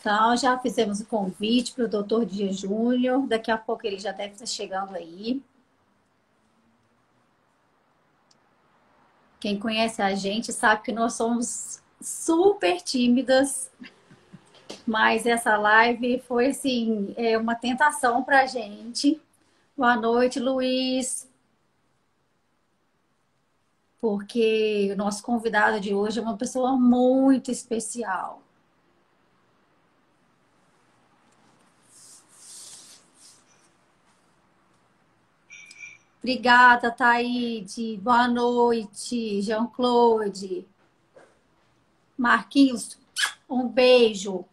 Então, já fizemos o convite para o Dr. Dias Júnior. Daqui a pouco ele já deve estar chegando aí. Quem conhece a gente sabe que nós somos super tímidas, mas essa live foi, assim, uma tentação para a gente. Boa noite, Luiz. Porque o nosso convidado de hoje é uma pessoa muito especial. Obrigada, Taíde. Boa noite, Jean-Claude. Marquinhos, um beijo.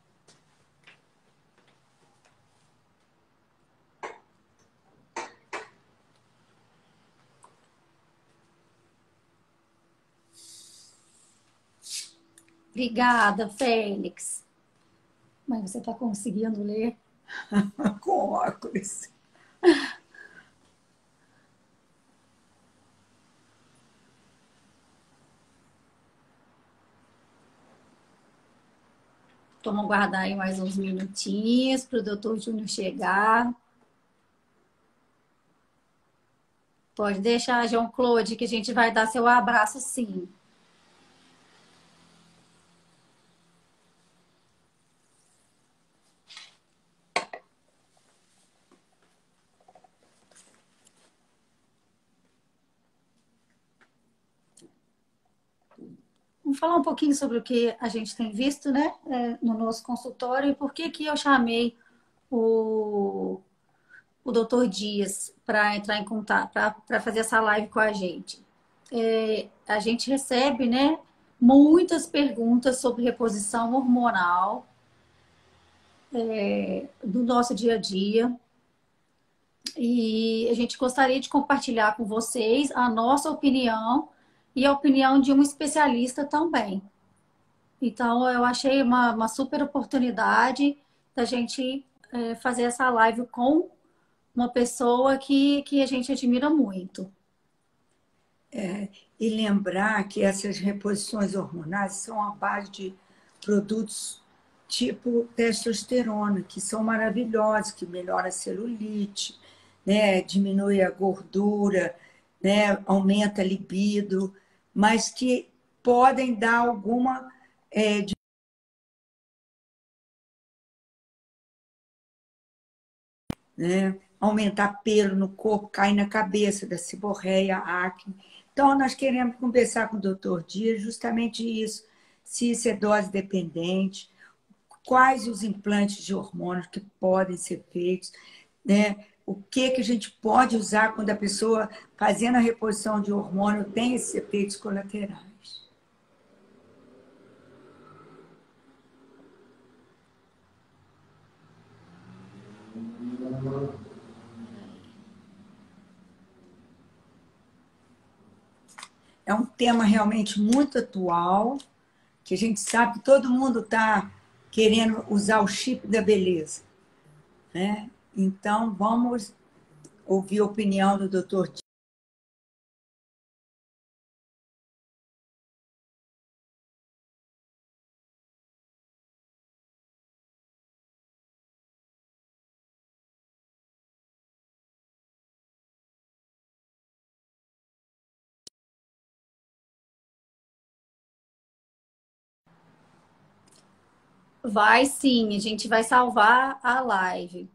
Obrigada, Félix. Mas você está conseguindo ler? Com óculos. Vamos aguardar aí mais uns minutinhos para o doutor Júnior chegar. Pode deixar, João Claude, que a gente vai dar seu abraço, sim. Vamos falar um pouquinho sobre o que a gente tem visto, né, no nosso consultório e por que que eu chamei o doutor Dias para entrar em contato, para fazer essa live com a gente. A gente recebe, né, muitas perguntas sobre reposição hormonal do nosso dia a dia. E a gente gostaria de compartilhar com vocês a nossa opinião e a opinião de um especialista também. Então, eu achei uma super oportunidade da gente fazer essa live com uma pessoa que a gente admira muito. E lembrar que essas reposições hormonais são à base de produtos tipo testosterona, que são maravilhosos, que melhora a celulite, né, diminui a gordura, né, aumenta a libido, mas que podem dar alguma né, aumentar pelo no corpo, cair na cabeça da seborreia, acne. Então, nós queremos conversar com o doutor Dias justamente isso, se isso é dose dependente, quais os implantes de hormônios que podem ser feitos, né? O que a gente pode usar quando a pessoa, fazendo a reposição de hormônio, tem esses efeitos colaterais. É um tema realmente muito atual, que a gente sabe que todo mundo está querendo usar o chip da beleza, né? Então, vamos ouvir a opinião do doutor. Vai sim, a gente vai salvar a live.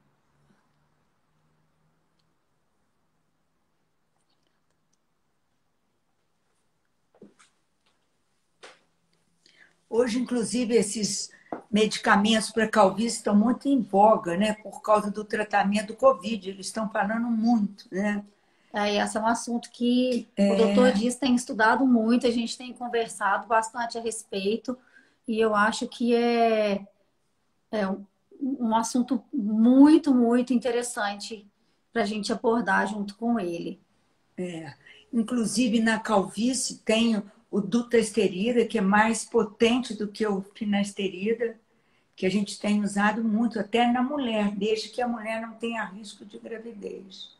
Hoje, inclusive, esses medicamentos para calvície estão muito em voga, né? Por causa do tratamento do Covid, eles estão falando muito, né? Esse é um assunto que o doutor Dias tem estudado muito, a gente tem conversado bastante a respeito, e eu acho que um assunto muito, muito interessante para a gente abordar junto com ele. Inclusive, na calvície tem o dutasterida, que é mais potente do que o finasterida, que a gente tem usado muito, até na mulher, desde que a mulher não tenha risco de gravidez.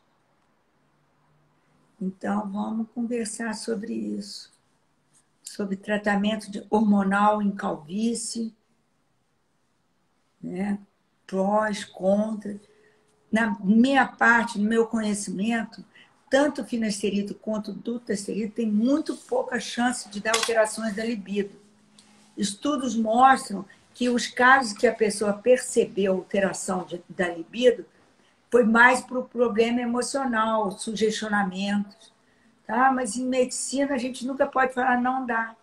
Então, vamos conversar sobre isso, sobre tratamento hormonal em calvície. né? Prós, contras. Na minha parte, no meu conhecimento, tanto o finasterida quanto o dutasterida tem muito pouca chance de dar alterações da libido. Estudos mostram que os casos que a pessoa percebeu alteração da libido foi mais para o problema emocional, sugestionamentos. Tá? Mas em medicina a gente nunca pode falar não dá.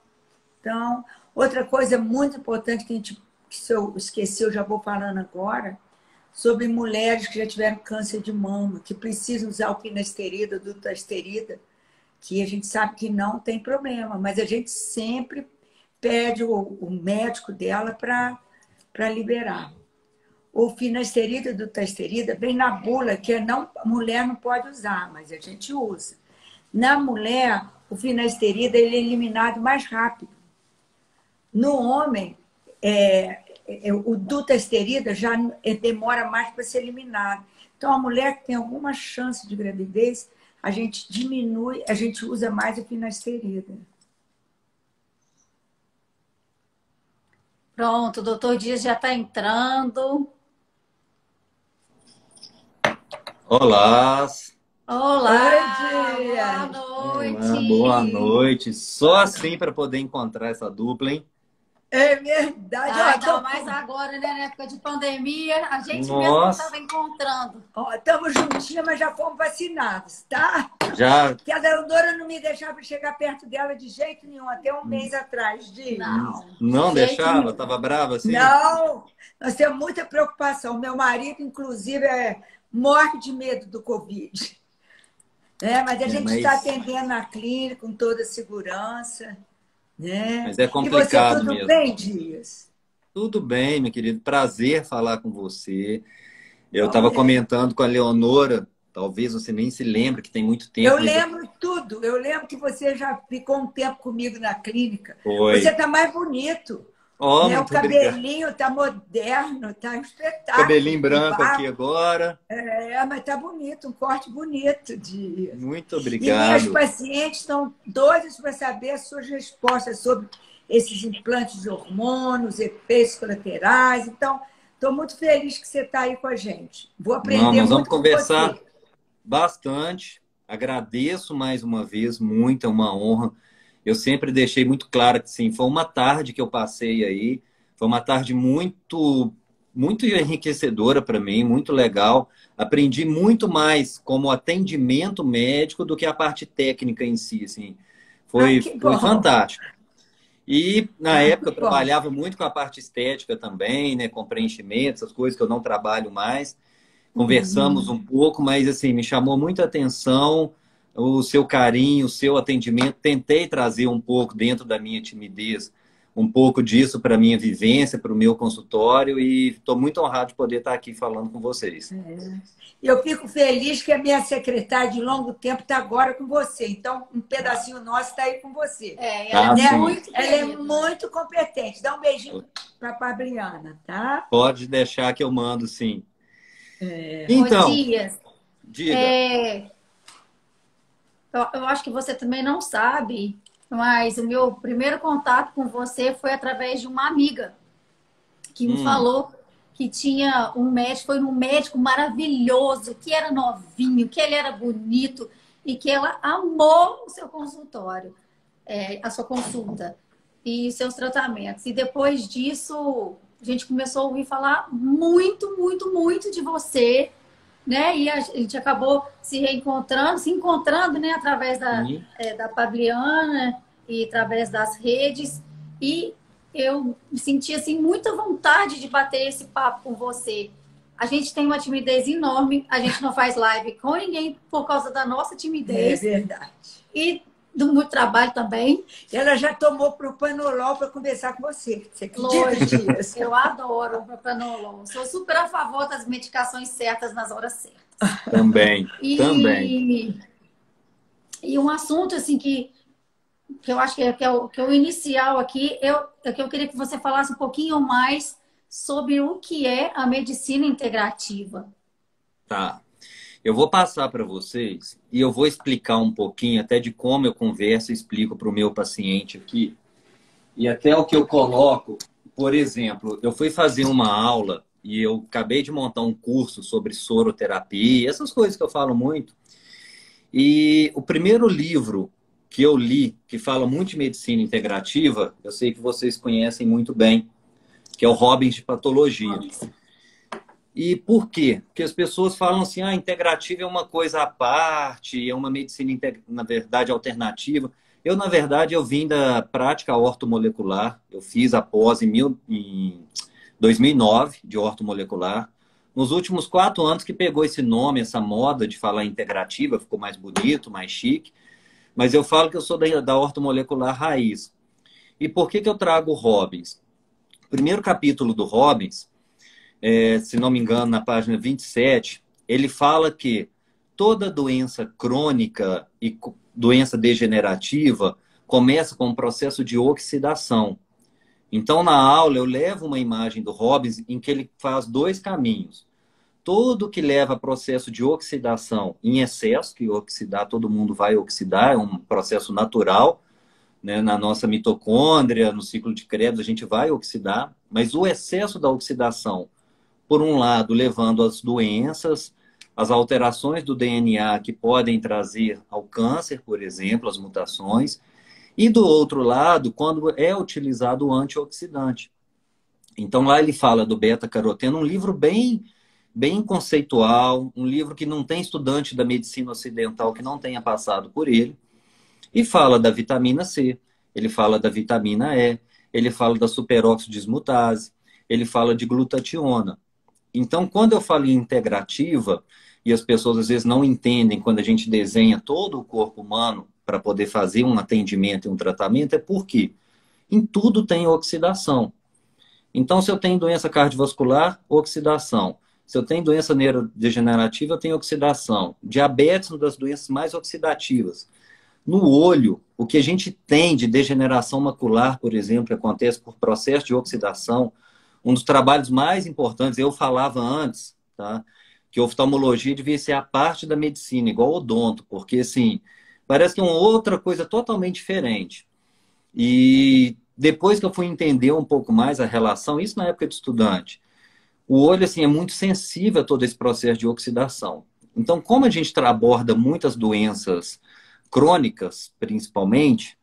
Então, outra coisa muito importante que se eu esqueci, eu já vou falando agora, sobre mulheres que já tiveram câncer de mama, que precisam usar o finasterida, dutasterida, que a gente sabe que não tem problema, mas a gente sempre pede o médico dela para liberar. O finasterida e dutasterida vem na bula, que a mulher não pode usar, mas a gente usa. Na mulher, o finasterida ele é eliminado mais rápido. No homem, o dutasterida já demora mais para ser eliminado. Então, a mulher que tem alguma chance de gravidez, a gente diminui, a gente usa mais o finasterida. Pronto, o doutor Dias já está entrando. Olá! Olá! Oi, Boa Dias! noite! Olá, boa noite! Só assim para poder encontrar essa dupla, hein? É verdade. Ainda mais agora, né? Na época de pandemia, a gente mesmo não estava encontrando. Estamos juntinhos, mas já fomos vacinados, tá? Já. Porque a Leonora não me deixava chegar perto dela de jeito nenhum, até um mês atrás. Não deixava? Estava brava assim? Não! Nós temos muita preocupação. Meu marido, inclusive, morre de medo do Covid. Mas a gente está atendendo na clínica com toda a segurança. Mas é complicado mesmo. E você, tudo bem, Dias? Tudo bem, meu querido. Prazer falar com você. Eu estava comentando com a Leonora, talvez você nem se lembre, que tem muito tempo. Eu lembro tudo. Eu lembro que você já ficou um tempo comigo na clínica. Foi. Você está mais bonito. O cabelinho está moderno, está um espetáculo. Cabelinho branco aqui agora. Mas está bonito, um corte bonito. Muito obrigado. E minhas pacientes estão doidas para saber as suas respostas sobre esses implantes de hormônios, efeitos colaterais. Então, estou muito feliz que você está aí com a gente. Vou aprender muito. Nós vamos conversar bastante. Agradeço mais uma vez, muito, é uma honra. Eu sempre deixei muito claro que sim, foi uma tarde que eu passei aí, foi uma tarde muito enriquecedora para mim, muito legal. Aprendi muito mais como atendimento médico do que a parte técnica em si, assim. Foi fantástico. E na época eu trabalhava muito com a parte estética também, né, com preenchimento, essas coisas que eu não trabalho mais. Conversamos um pouco, mas assim, me chamou muita atenção o seu carinho, o seu atendimento. Tentei trazer um pouco dentro da minha timidez, um pouco disso para a minha vivência, para o meu consultório, e estou muito honrado de poder estar aqui falando com vocês. Eu fico feliz que a minha secretária de longo tempo está agora com você. Então, um pedacinho nosso está aí com você. Ela é muito competente. Dá um beijinho para a Fabiana, tá? Pode deixar que eu mando, sim. Então, Dias, diga. Eu acho que você também não sabe, mas o meu primeiro contato com você foi através de uma amiga que me falou que tinha um médico, foi um médico maravilhoso, que era novinho, que ele era bonito e que ela amou o seu consultório, a sua consulta e seus tratamentos. E depois disso, a gente começou a ouvir falar muito de você, né? E a gente acabou se encontrando, né? Através da Fabiana e através das redes. E eu senti, assim, muita vontade de bater esse papo com você. A gente tem uma timidez enorme. A gente não faz live com ninguém por causa da nossa timidez. É verdade. E do muito trabalho também. Ela já tomou propanolol para conversar com você. Você acredita, Dias? Eu adoro o propanolol. Sou super a favor das medicações certas nas horas certas. Também. E um assunto assim que eu acho que é o inicial aqui, que eu queria que você falasse um pouquinho mais sobre o que é a medicina integrativa. Tá. Eu vou passar para vocês e eu vou explicar um pouquinho até de como eu converso e explico para o meu paciente aqui. E até o que eu coloco, por exemplo, eu fui fazer uma aula e eu acabei de montar um curso sobre soroterapia, essas coisas que eu falo muito. E o primeiro livro que eu li, que fala muito de medicina integrativa, eu sei que vocês conhecem muito bem, que é o Robbins de Patologia. E por quê? Porque as pessoas falam assim, ah, integrativa é uma coisa à parte, é uma medicina, na verdade, alternativa. Eu, na verdade, eu vim da prática ortomolecular, eu fiz a pós em 2009 de ortomolecular. Nos últimos 4 anos que pegou esse nome, essa moda de falar integrativa, ficou mais bonito, mais chique. Mas eu falo que eu sou da ortomolecular raiz. E por que eu trago o Robbins? O primeiro capítulo do Robbins, se não me engano, na página 27, ele fala que toda doença crônica e doença degenerativa começa com um processo de oxidação. Então, na aula, eu levo uma imagem do Robbins em que ele faz 2 caminhos. Tudo que leva a processo de oxidação em excesso, que oxidar, todo mundo vai oxidar, é um processo natural, né? Na nossa mitocôndria, no ciclo de Krebs, a gente vai oxidar, mas o excesso da oxidação, por um lado, levando às doenças, às alterações do DNA que podem trazer ao câncer, por exemplo, as mutações, e do outro lado, quando é utilizado o antioxidante. Então lá ele fala do beta-caroteno, um livro bem conceitual, um livro que não tem estudante da medicina ocidental que não tenha passado por ele, e fala da vitamina C, ele fala da vitamina E, ele fala da superóxido dismutase, ele fala de glutationa. Então, quando eu falo em integrativa, e as pessoas às vezes não entendem quando a gente desenha todo o corpo humano para poder fazer um atendimento e um tratamento, é porque em tudo tem oxidação. Então, se eu tenho doença cardiovascular, oxidação. Se eu tenho doença neurodegenerativa, eu tenho oxidação. Diabetes, uma das doenças mais oxidativas. No olho, o que a gente tem de degeneração macular, por exemplo, que acontece por processo de oxidação, um dos trabalhos mais importantes, eu falava antes, tá? Que oftalmologia devia ser a parte da medicina, igual odonto, porque, assim, parece que é uma outra coisa totalmente diferente. E depois que eu fui entender um pouco mais a relação, isso na época de estudante, o olho, assim, é muito sensível a todo esse processo de oxidação. Então, como a gente aborda muitas doenças crônicas, principalmente,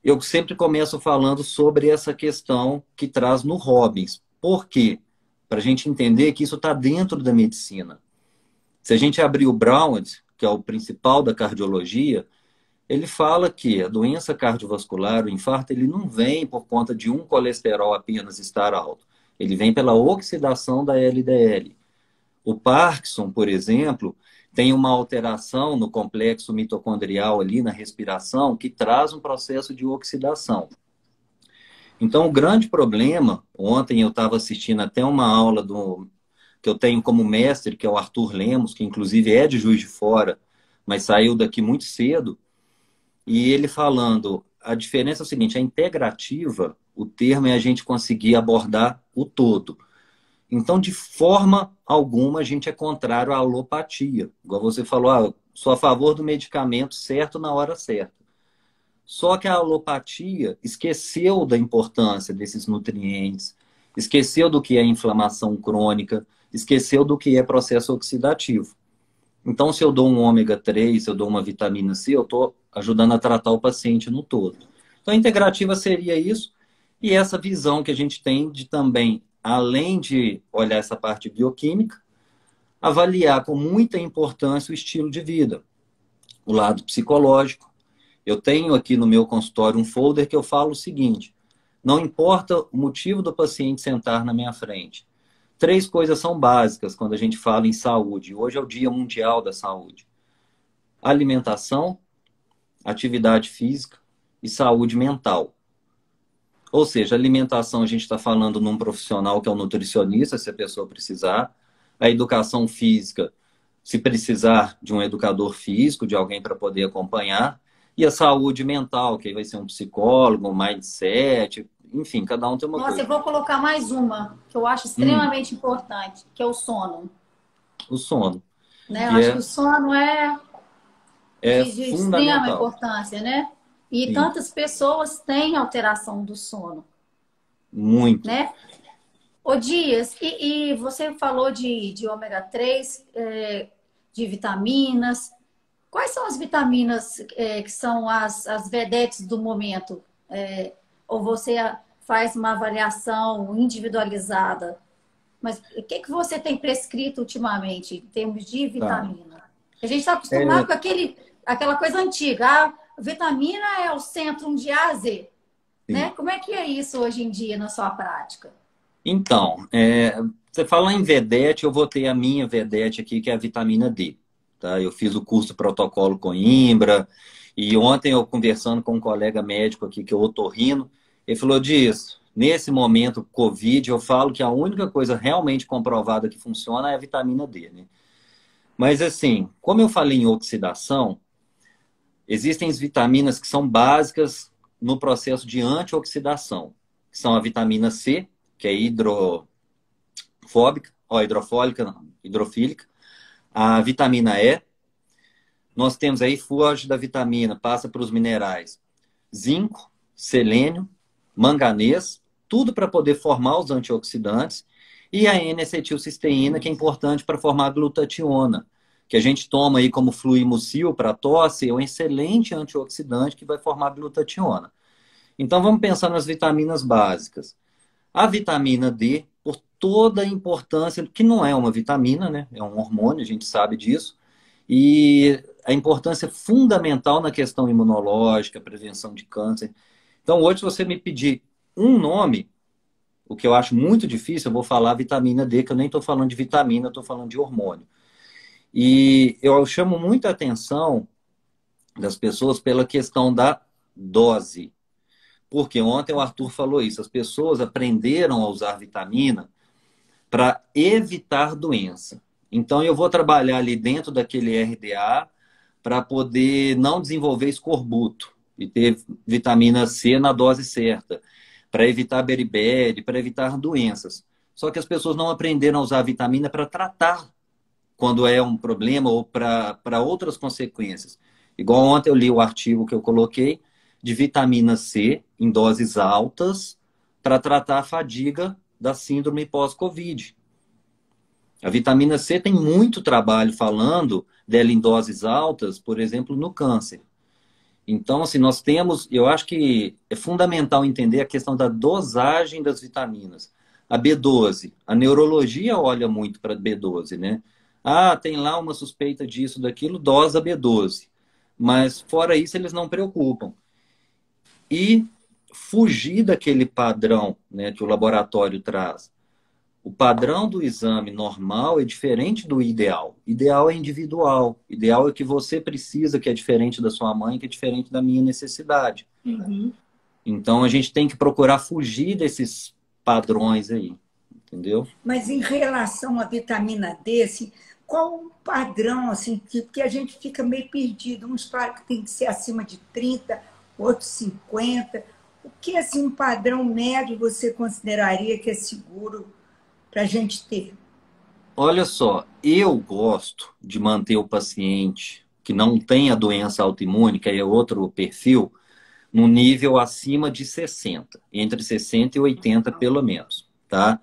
eu sempre começo falando sobre essa questão que traz no Robbins. Por quê? Para a gente entender que isso está dentro da medicina. Se a gente abrir o Browned, que é o principal da cardiologia, ele fala que a doença cardiovascular, o infarto, ele não vem por conta de um colesterol apenas estar alto. Ele vem pela oxidação da LDL. O Parkinson, por exemplo, tem uma alteração no complexo mitocondrial ali na respiração que traz um processo de oxidação. Então, o grande problema, ontem eu estava assistindo até uma aula que eu tenho como mestre, que é o Arthur Lemos, que inclusive é de Juiz de Fora, mas saiu daqui muito cedo, e ele falando, a diferença é o seguinte, a integrativa, o termo é a gente conseguir abordar o todo. Então, de forma alguma, a gente é contrário à alopatia. Igual você falou, ah, sou a favor do medicamento certo na hora certa. Só que a alopatia esqueceu da importância desses nutrientes, esqueceu do que é inflamação crônica, esqueceu do que é processo oxidativo. Então, se eu dou um ômega 3, se eu dou uma vitamina C, eu estou ajudando a tratar o paciente no todo. Então, a integrativa seria isso. E essa visão que a gente tem de também, além de olhar essa parte bioquímica, avaliar com muita importância o estilo de vida, o lado psicológico. Eu tenho aqui no meu consultório um folder que eu falo o seguinte, não importa o motivo do paciente sentar na minha frente. 3 coisas são básicas quando a gente fala em saúde. Hoje é o Dia Mundial da Saúde. Alimentação, atividade física e saúde mental. Ou seja, alimentação a gente está falando num profissional que é um nutricionista, se a pessoa precisar. A educação física, se precisar de um educador físico, de alguém para poder acompanhar. E a saúde mental, que aí vai ser um psicólogo, um mindset, enfim, cada um tem uma coisa. Nossa, eu vou colocar mais uma, que eu acho extremamente importante, que é o sono. O sono. Né? Eu acho que o sono é de extrema fundamental. importância, né? E Sim. tantas pessoas têm alteração do sono. Muito. Né? Ô Dias, e você falou de ômega 3, de vitaminas. Quais são as vitaminas que são as vedetes do momento? Ou você faz uma avaliação individualizada? Mas o que você tem prescrito ultimamente em termos de Tá. vitamina? A gente está É, acostumado com aquela coisa antiga. A vitamina é o centro de A a Z, né? sim. Como é que é isso hoje em dia na sua prática? Então, você fala em vedete, eu vou ter a minha vedete aqui, que é a vitamina D. Tá? Eu fiz o curso protocolo com Imbra, e ontem eu conversando com um colega médico aqui, que é o otorrino, ele falou disso. Nesse momento, Covid, eu falo que a única coisa realmente comprovada que funciona é a vitamina D, né? Mas assim, como eu falei em oxidação, existem as vitaminas que são básicas no processo de antioxidação, que são a vitamina C, que é hidrofólica, não, hidrofílica, a vitamina E, nós temos aí, foge da vitamina, passa para os minerais, zinco, selênio, manganês, tudo para poder formar os antioxidantes, e a N-acetilcisteína, que é importante para formar a glutationa, que a gente toma aí como fluimucil para tosse, é um excelente antioxidante que vai formar glutationa. Então vamos pensar nas vitaminas básicas. A vitamina D, por toda a importância, que não é uma vitamina, né? É um hormônio, a gente sabe disso, e a importância fundamental na questão imunológica, prevenção de câncer. Então, hoje, se você me pedir um nome, o que eu acho muito difícil, eu vou falar vitamina D, que eu nem estou falando de vitamina, estou falando de hormônio. E eu chamo muita atenção das pessoas pela questão da dose. Porque ontem o Arthur falou isso, as pessoas aprenderam a usar vitamina para evitar doença. Então, eu vou trabalhar ali dentro daquele RDA para poder não desenvolver escorbuto e ter vitamina C na dose certa, para evitar beriberi, para evitar doenças. Só que as pessoas não aprenderam a usar a vitamina para tratar quando é um problema ou para outras consequências. Igual ontem eu li o artigo que eu coloquei de vitamina C em doses altas para tratar a fadiga da síndrome pós-Covid. A vitamina C tem muito trabalho falando dela em doses altas, por exemplo, no câncer. Então, assim, nós temos, eu acho que é fundamental entender a questão da dosagem das vitaminas. A B12, a neurologia olha muito para a B12, né? Ah, tem lá uma suspeita disso, daquilo, dosa B12. Mas fora isso, eles não preocupam. E fugir daquele padrão, né, que o laboratório traz. O padrão do exame normal é diferente do ideal. Ideal é individual. Ideal é o que você precisa, que é diferente da sua mãe, que é diferente da minha necessidade. Uhum. Então a gente tem que procurar fugir desses padrões aí, entendeu? Mas em relação à vitamina D, assim, qual o padrão, assim, que a gente fica meio perdido? Uns falam que tem que ser acima de 30, outros 50. O que, assim, um padrão médio você consideraria que é seguro para a gente ter? Olha só, eu gosto de manter o paciente que não tem a doença autoimune, que aí é outro perfil, no nível acima de 60, entre 60 e 80 pelo menos, tá?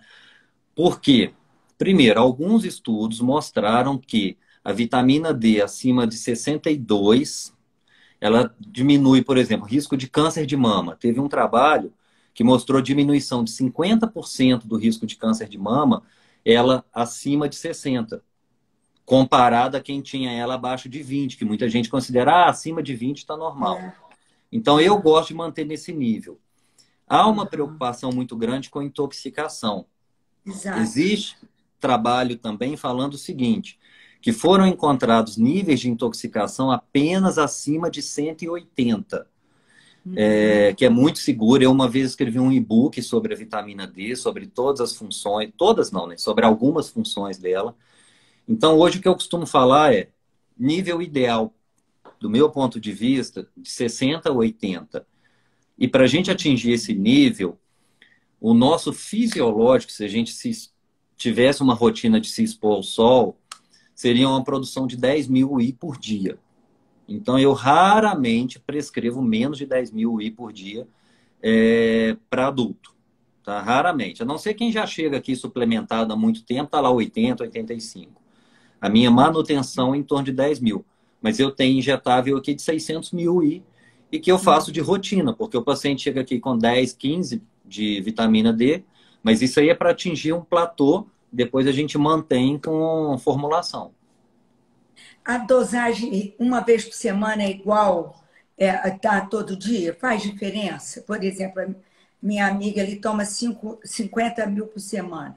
Por quê? Primeiro, alguns estudos mostraram que a vitamina D acima de 62, ela diminui, por exemplo, risco de câncer de mama. Teve um trabalho que mostrou diminuição de 50% do risco de câncer de mama, ela acima de 60, comparada a quem tinha ela abaixo de 20, que muita gente considera, acima de 20 está normal. É. Então, eu gosto de manter nesse nível. Há uma Uhum. preocupação muito grande com intoxicação. Exato. Existe trabalho também falando o seguinte, que foram encontrados níveis de intoxicação apenas acima de 180, Uhum. que é muito seguro. Eu uma vez escrevi um e-book sobre a vitamina D, sobre todas as funções, todas não, né? Sobre algumas funções dela. Então, hoje o que eu costumo falar é nível ideal, do meu ponto de vista, de 60 a 80. E para a gente atingir esse nível, o nosso fisiológico, se a gente tivesse uma rotina de se expor ao sol, seria uma produção de 10 mil UI por dia. Então, eu raramente prescrevo menos de 10 mil UI por dia para adulto. tá? Raramente. A não ser quem já chega aqui suplementado há muito tempo, tá lá 80, 85. A minha manutenção é em torno de 10 mil. Mas eu tenho injetável aqui de 600 mil e que eu faço de rotina, porque o paciente chega aqui com 10, 15 de vitamina D, mas isso aí é para atingir um platô, depois a gente mantém com formulação. A dosagem uma vez por semana é igual tá todo dia? Faz diferença? Por exemplo, a minha amiga ele toma 50 mil por semana.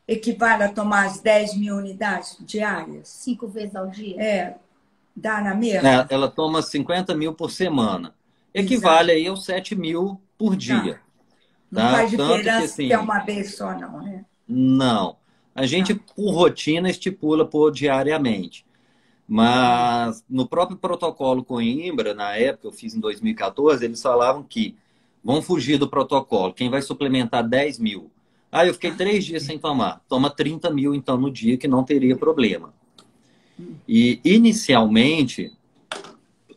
Equivale a tomar as 10 mil unidades diárias? 5 vezes ao dia? Dá na mesma? Ela toma 50 mil por semana. Exato. Equivale aí aos 7 mil por dia. Tá. Não Tá? faz Tanto que diferença se é assim, uma vez só, não, né? não. A gente, Tá. por rotina, estipula por diariamente. Mas no próprio protocolo Coimbra, na época, eu fiz em 2014, eles falavam que vão fugir do protocolo. Quem vai suplementar 10 mil? Ah, eu fiquei 3 dias sem tomar. Toma 30 mil, então, no dia, que não teria problema. E, inicialmente,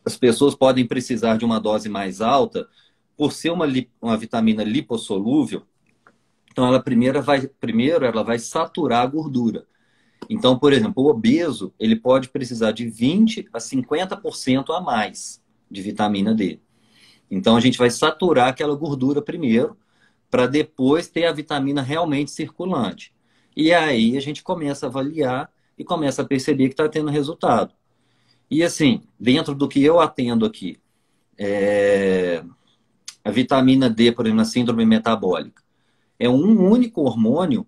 as pessoas podem precisar de uma dose mais alta por ser uma vitamina lipossolúvel. Então, ela primeiro ela vai saturar a gordura. Então, por exemplo, o obeso, ele pode precisar de 20 a 50% a mais de vitamina D. Então, a gente vai saturar aquela gordura primeiro, para depois ter a vitamina realmente circulante. E aí a gente começa a avaliar e começa a perceber que está tendo resultado. E assim, dentro do que eu atendo aqui, a vitamina D, por exemplo, na síndrome metabólica, é um único hormônio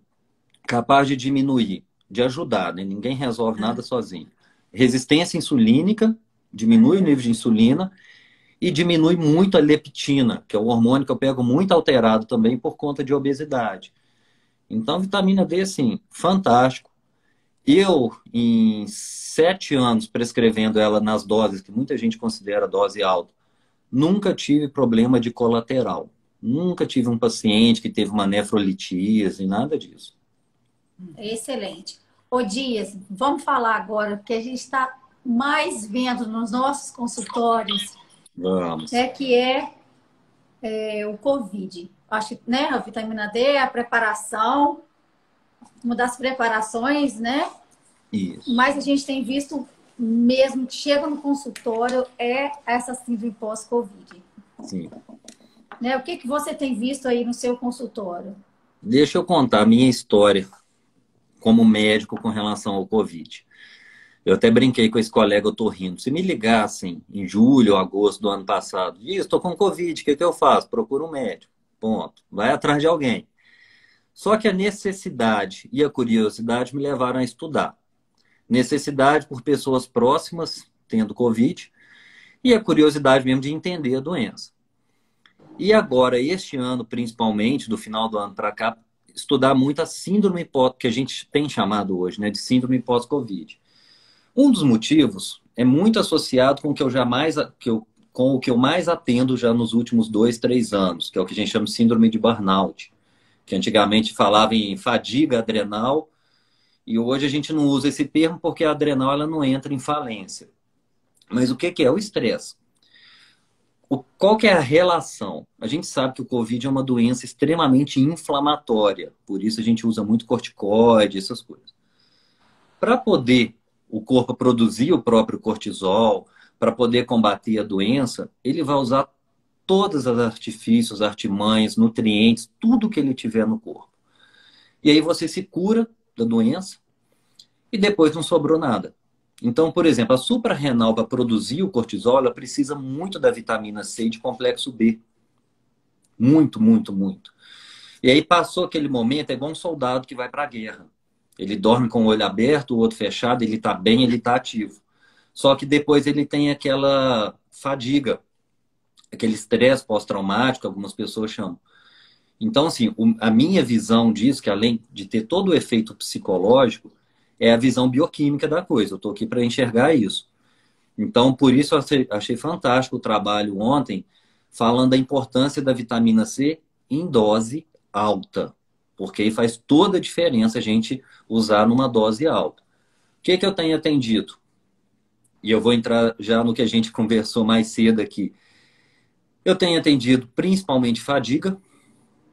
capaz de diminuir, de ajudar, né? Ninguém resolve nada sozinho. Resistência insulínica, diminui o nível de insulina e diminui muito a leptina, que é o hormônio que eu pego muito alterado também por conta de obesidade. Então, vitamina D, assim, fantástico. Eu, em 7 anos prescrevendo ela nas doses, que muita gente considera dose alta, nunca tive problema de colateral. Nunca tive um paciente que teve uma nefrolitise, nada disso. Excelente. Ô Dias, vamos falar agora, porque a gente está mais vendo nos nossos consultórios, Vamos. que é o Covid. Acho que, né, a vitamina D, a preparação, uma das preparações, né? Isso. Mas a gente tem visto mesmo que chega no consultório essa síndrome pós-Covid. Sim. Né? O que você tem visto aí no seu consultório? Deixa eu contar a minha história como médico com relação ao Covid. Eu até brinquei com esse colega, eu tô rindo. Se me ligassem em julho ou agosto do ano passado, diz, estou com Covid, o que eu faço? Procuro um médico. Ponto. Vai atrás de alguém. Só que a necessidade e a curiosidade me levaram a estudar. Necessidade por pessoas próximas tendo Covid e a curiosidade mesmo de entender a doença. E agora, este ano, principalmente, do final do ano para cá, estudar muito a síndrome pós, que a gente tem chamado hoje, né, de síndrome pós-Covid. Um dos motivos é muito associado com o que com o que eu mais atendo já nos últimos 2, 3 anos, que é o que a gente chama de síndrome de burnout, que antigamente falava em fadiga adrenal, e hoje a gente não usa esse termo porque a adrenal ela não entra em falência. Mas o que é o estresse? Qual que é a relação? A gente sabe que o Covid é uma doença extremamente inflamatória, por isso a gente usa muito corticoide, essas coisas. Para poder o corpo produzir o próprio cortisol, para poder combater a doença, ele vai usar todos os artifícios, artimanhas, nutrientes, tudo que ele tiver no corpo. E aí você se cura da doença e depois não sobrou nada. Então, por exemplo, a suprarrenal para produzir o cortisol, ela precisa muito da vitamina C e de complexo B. Muito, muito, muito. E aí passou aquele momento, é igual um soldado que vai para a guerra. Ele dorme com o olho aberto, o outro fechado, ele está bem, ele está ativo. Só que depois ele tem aquela fadiga, aquele estresse pós-traumático, algumas pessoas chamam. Então, assim, a minha visão disso, que além de ter todo o efeito psicológico, é a visão bioquímica da coisa. Eu estou aqui para enxergar isso. Então, por isso eu achei fantástico o trabalho ontem, falando da importância da vitamina C em dose alta. Porque aí faz toda a diferença a gente usar numa dose alta. O que eu tenho atendido? E eu vou entrar já no que a gente conversou mais cedo aqui. Eu tenho atendido principalmente fadiga,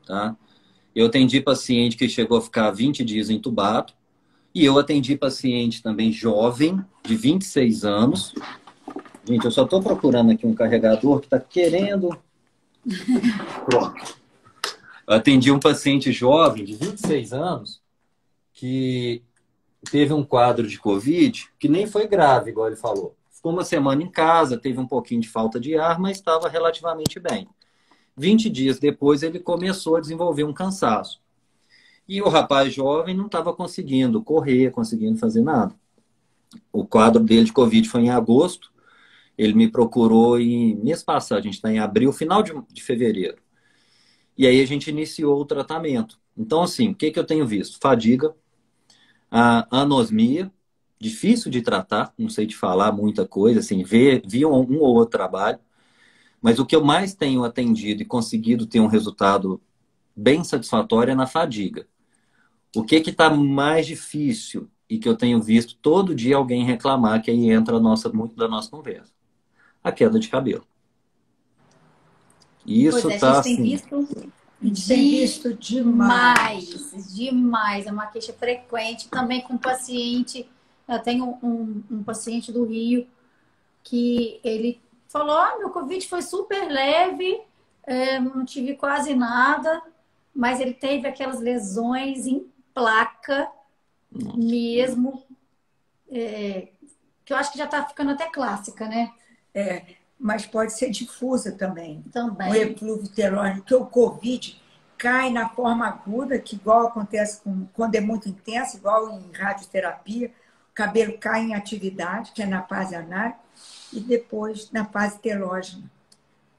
tá? Eu atendi paciente que chegou a ficar 20 dias entubado. E eu atendi paciente também jovem, de 26 anos. Gente, eu só estou procurando aqui um carregador que está querendo... Pronto. Eu atendi um paciente jovem, de 26 anos, que teve um quadro de Covid, que nem foi grave, igual ele falou. Ficou uma semana em casa, teve um pouquinho de falta de ar, mas estava relativamente bem. 20 dias depois, ele começou a desenvolver um cansaço. E o rapaz jovem não estava conseguindo correr, conseguindo fazer nada. O quadro dele de Covid foi em agosto. Ele me procurou em mês passado, a gente está em abril, final de fevereiro. E aí a gente iniciou o tratamento. Então, assim, o que eu tenho visto? Fadiga, a anosmia, difícil de tratar, não sei te falar muita coisa, assim, vi um ou outro trabalho, mas o que eu mais tenho atendido e conseguido ter um resultado bem satisfatório é na fadiga. O que está mais difícil e que eu tenho visto todo dia alguém reclamar, que aí entra muito da nossa conversa? A queda de cabelo. Pois Isso é, a tá gente tem assim. visto A gente tem visto demais. demais. É uma queixa frequente também com paciente. Eu tenho um paciente do Rio que ele falou: meu Covid foi super leve, não tive quase nada, mas ele teve aquelas lesões em placa mesmo, que eu acho que já está ficando até clássica, né? Mas pode ser difusa também. Também. O eflúvio telógeno, que o Covid cai na forma aguda, que igual acontece quando é muito intenso, igual em radioterapia, o cabelo cai em atividade, que é na fase anária, e depois na fase telógena.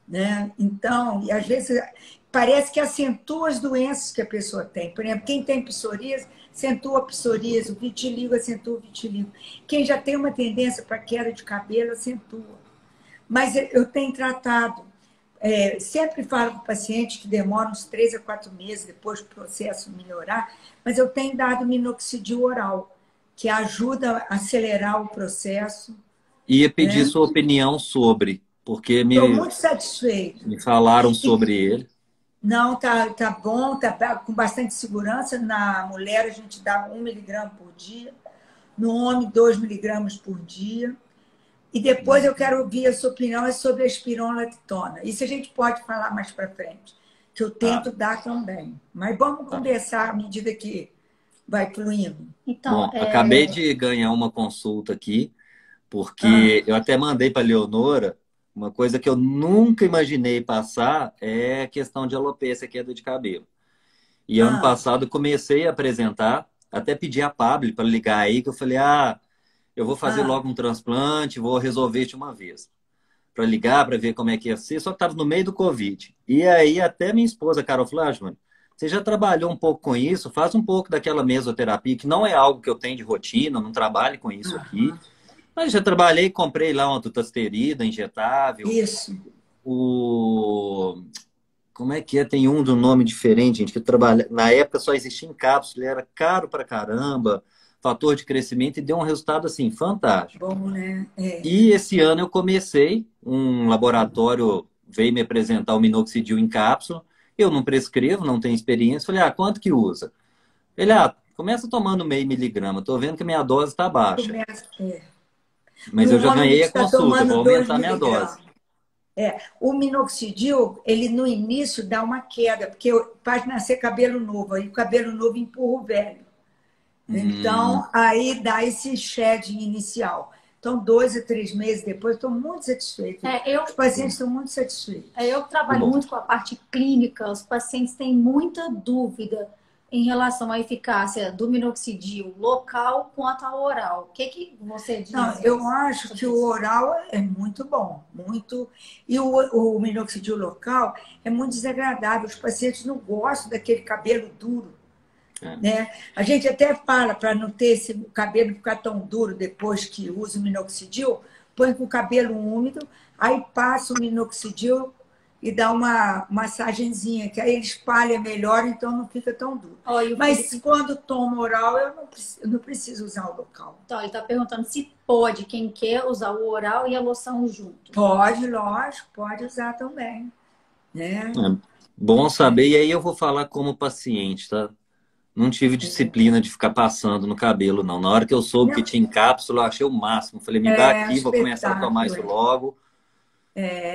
Né? Então, e às vezes parece que acentua as doenças que a pessoa tem. Por exemplo, quem tem psoríase, acentua a psoríase, o vitiligo acentua o vitiligo. Quem já tem uma tendência para queda de cabelo, acentua. Mas eu tenho tratado, sempre falo para o paciente que demora uns 3 a 4 meses depois do processo melhorar, mas eu tenho dado minoxidil oral, que ajuda a acelerar o processo. Ia pedir Né? sua opinião sobre, porque Estou muito satisfeita. me falaram sobre ele. Não, tá bom, tá com bastante segurança. Na mulher a gente dá 1 miligrama por dia, no homem 2 miligramas por dia. E depois eu quero ouvir a sua opinião sobre a espironolactona. Isso a gente pode falar mais para frente, que eu tento dar também. Mas vamos conversar à medida que vai fluindo. Então, Bom, acabei de ganhar uma consulta aqui, porque eu até mandei para a Leonora, uma coisa que eu nunca imaginei passar é a questão de alopecia, queda de cabelo. E ano passado comecei a apresentar, até pedi a Pablo para ligar aí, que eu falei, eu vou fazer logo um transplante, vou resolver de uma vez. Para ligar, para ver como é que ia ser, só que estava no meio do Covid. E aí até minha esposa, Carol, falou, Júnior, você já trabalhou um pouco com isso? Faz um pouco daquela mesoterapia, que não é algo que eu tenho de rotina, não trabalho com isso aqui. Mas já trabalhei, comprei lá uma dutasterida injetável. Isso. Como é que é? Tem um de um nome diferente, gente, que trabalha... Na época só existia em cápsula, era caro pra caramba, fator de crescimento, e deu um resultado, assim, fantástico. Bom, né? E esse ano eu comecei, um laboratório veio me apresentar o minoxidil em cápsula, eu não prescrevo, não tenho experiência, falei, quanto que usa? Ele, começa tomando meio miligrama, tô vendo que a minha dose está baixa. Mas eu já ganhei a consulta, vou aumentar minha dose. O minoxidil, ele no início dá uma queda, porque faz nascer cabelo novo, aí o cabelo novo empurra o velho. Então, aí dá esse shedding inicial. Então, 2 a 3 meses depois, estou muito satisfeita. Os pacientes estão muito satisfeitos. Eu trabalho muito com a parte clínica, os pacientes têm muita dúvida em relação à eficácia do minoxidil local quanto ao oral. O que você diz? Não, eu acho que o oral é muito bom, muito. E o minoxidil local é muito desagradável. Os pacientes não gostam daquele cabelo duro. Né? A gente até fala para não ter esse cabelo ficar tão duro depois que usa o minoxidil, põe com o cabelo úmido, aí passa o minoxidil e dá uma massagenzinha, que aí ele espalha melhor, então não fica tão duro. Mas quando toma oral, eu não preciso usar o local. Então, ele está perguntando se pode, quem quer usar o oral e a loção junto. Pode, lógico, pode usar também. Né? Bom saber. E aí eu vou falar como paciente, tá? Não tive disciplina de ficar passando no cabelo, não. Na hora que eu soube que Não, tinha em cápsula, eu achei o máximo. Falei, me dá é um aqui, vou começar a tomar espetáculo. isso logo.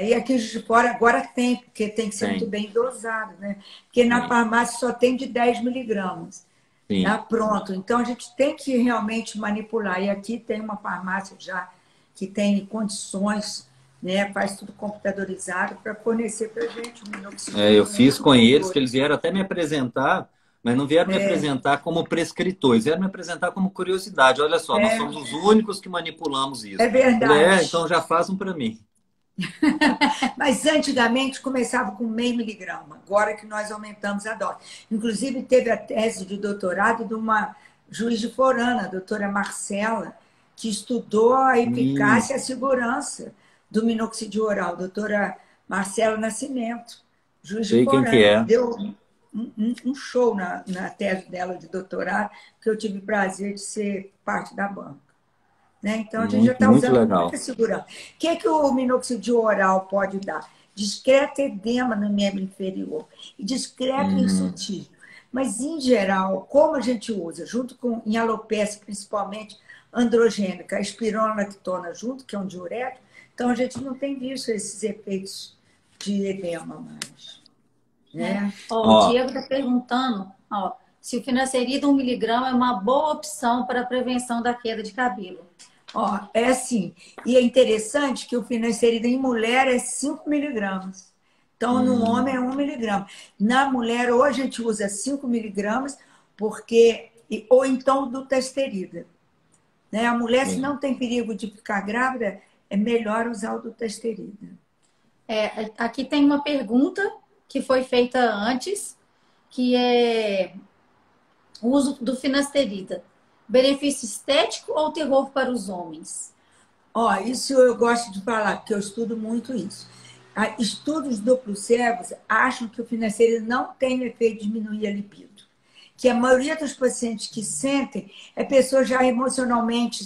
E aqui de fora agora tem, porque tem que ser muito Tem, bem dosado, né? Porque na tem. farmácia só tem de 10 miligramas. Sim. Tá pronto. Então a gente tem que realmente manipular. E aqui tem uma farmácia já que tem condições, né? Faz tudo computadorizado para fornecer para a gente um É, minoxidil eu muito fiz com bom. eles, que eles vieram até me apresentar, mas não vieram me apresentar como prescritor, eles vieram me apresentar como curiosidade. Olha só, nós somos os únicos que manipulamos É isso. Falei, então verdade. já faz um para mim. Mas antigamente começava com meio miligrama, agora que nós aumentamos a dose. Inclusive, teve a tese de doutorado de uma juiz de Forana, a doutora Marcela, que estudou a eficácia e a segurança do minoxidil oral, doutora Marcela Nascimento, juiz de Sei quem que Forana. é. Deu um show na tese dela de doutorado, que eu tive o prazer de ser parte da banca. Né? Então, a gente já Muito, está muito usando com muita legal. segurança. O que, é que o minoxidil oral pode dar? Discreto edema no membro inferior e discreto Hum, hirsutismo. Mas, em geral, como a gente usa, junto com, em alopecia, principalmente androgênica, a espironolactona junto, que é um diurético, então a gente não tem visto esses efeitos de edema mais. Né? Né? Ó, o ó, Diego está perguntando, ó, se o finasterida 1 miligrama é uma boa opção para a prevenção da queda de cabelo. Ó, é assim. E é interessante que o finasterida em mulher é 5 miligramas. Então, no homem é hum, 1 miligrama. Na mulher, ou a gente usa 5 miligramas, porque, ou então do dutasterida. Né? A mulher, se sim. não tem perigo de ficar grávida, é melhor usar o dutasterida. Aqui tem uma pergunta que foi feita antes, que é o uso do finasterida. Benefício estético ou terror para os homens? Ó, isso eu gosto de falar, porque eu estudo muito isso. Estudos duplos cegos acham que o financeiro não tem efeito de diminuir a libido. Que a maioria dos pacientes que sentem é pessoa já emocionalmente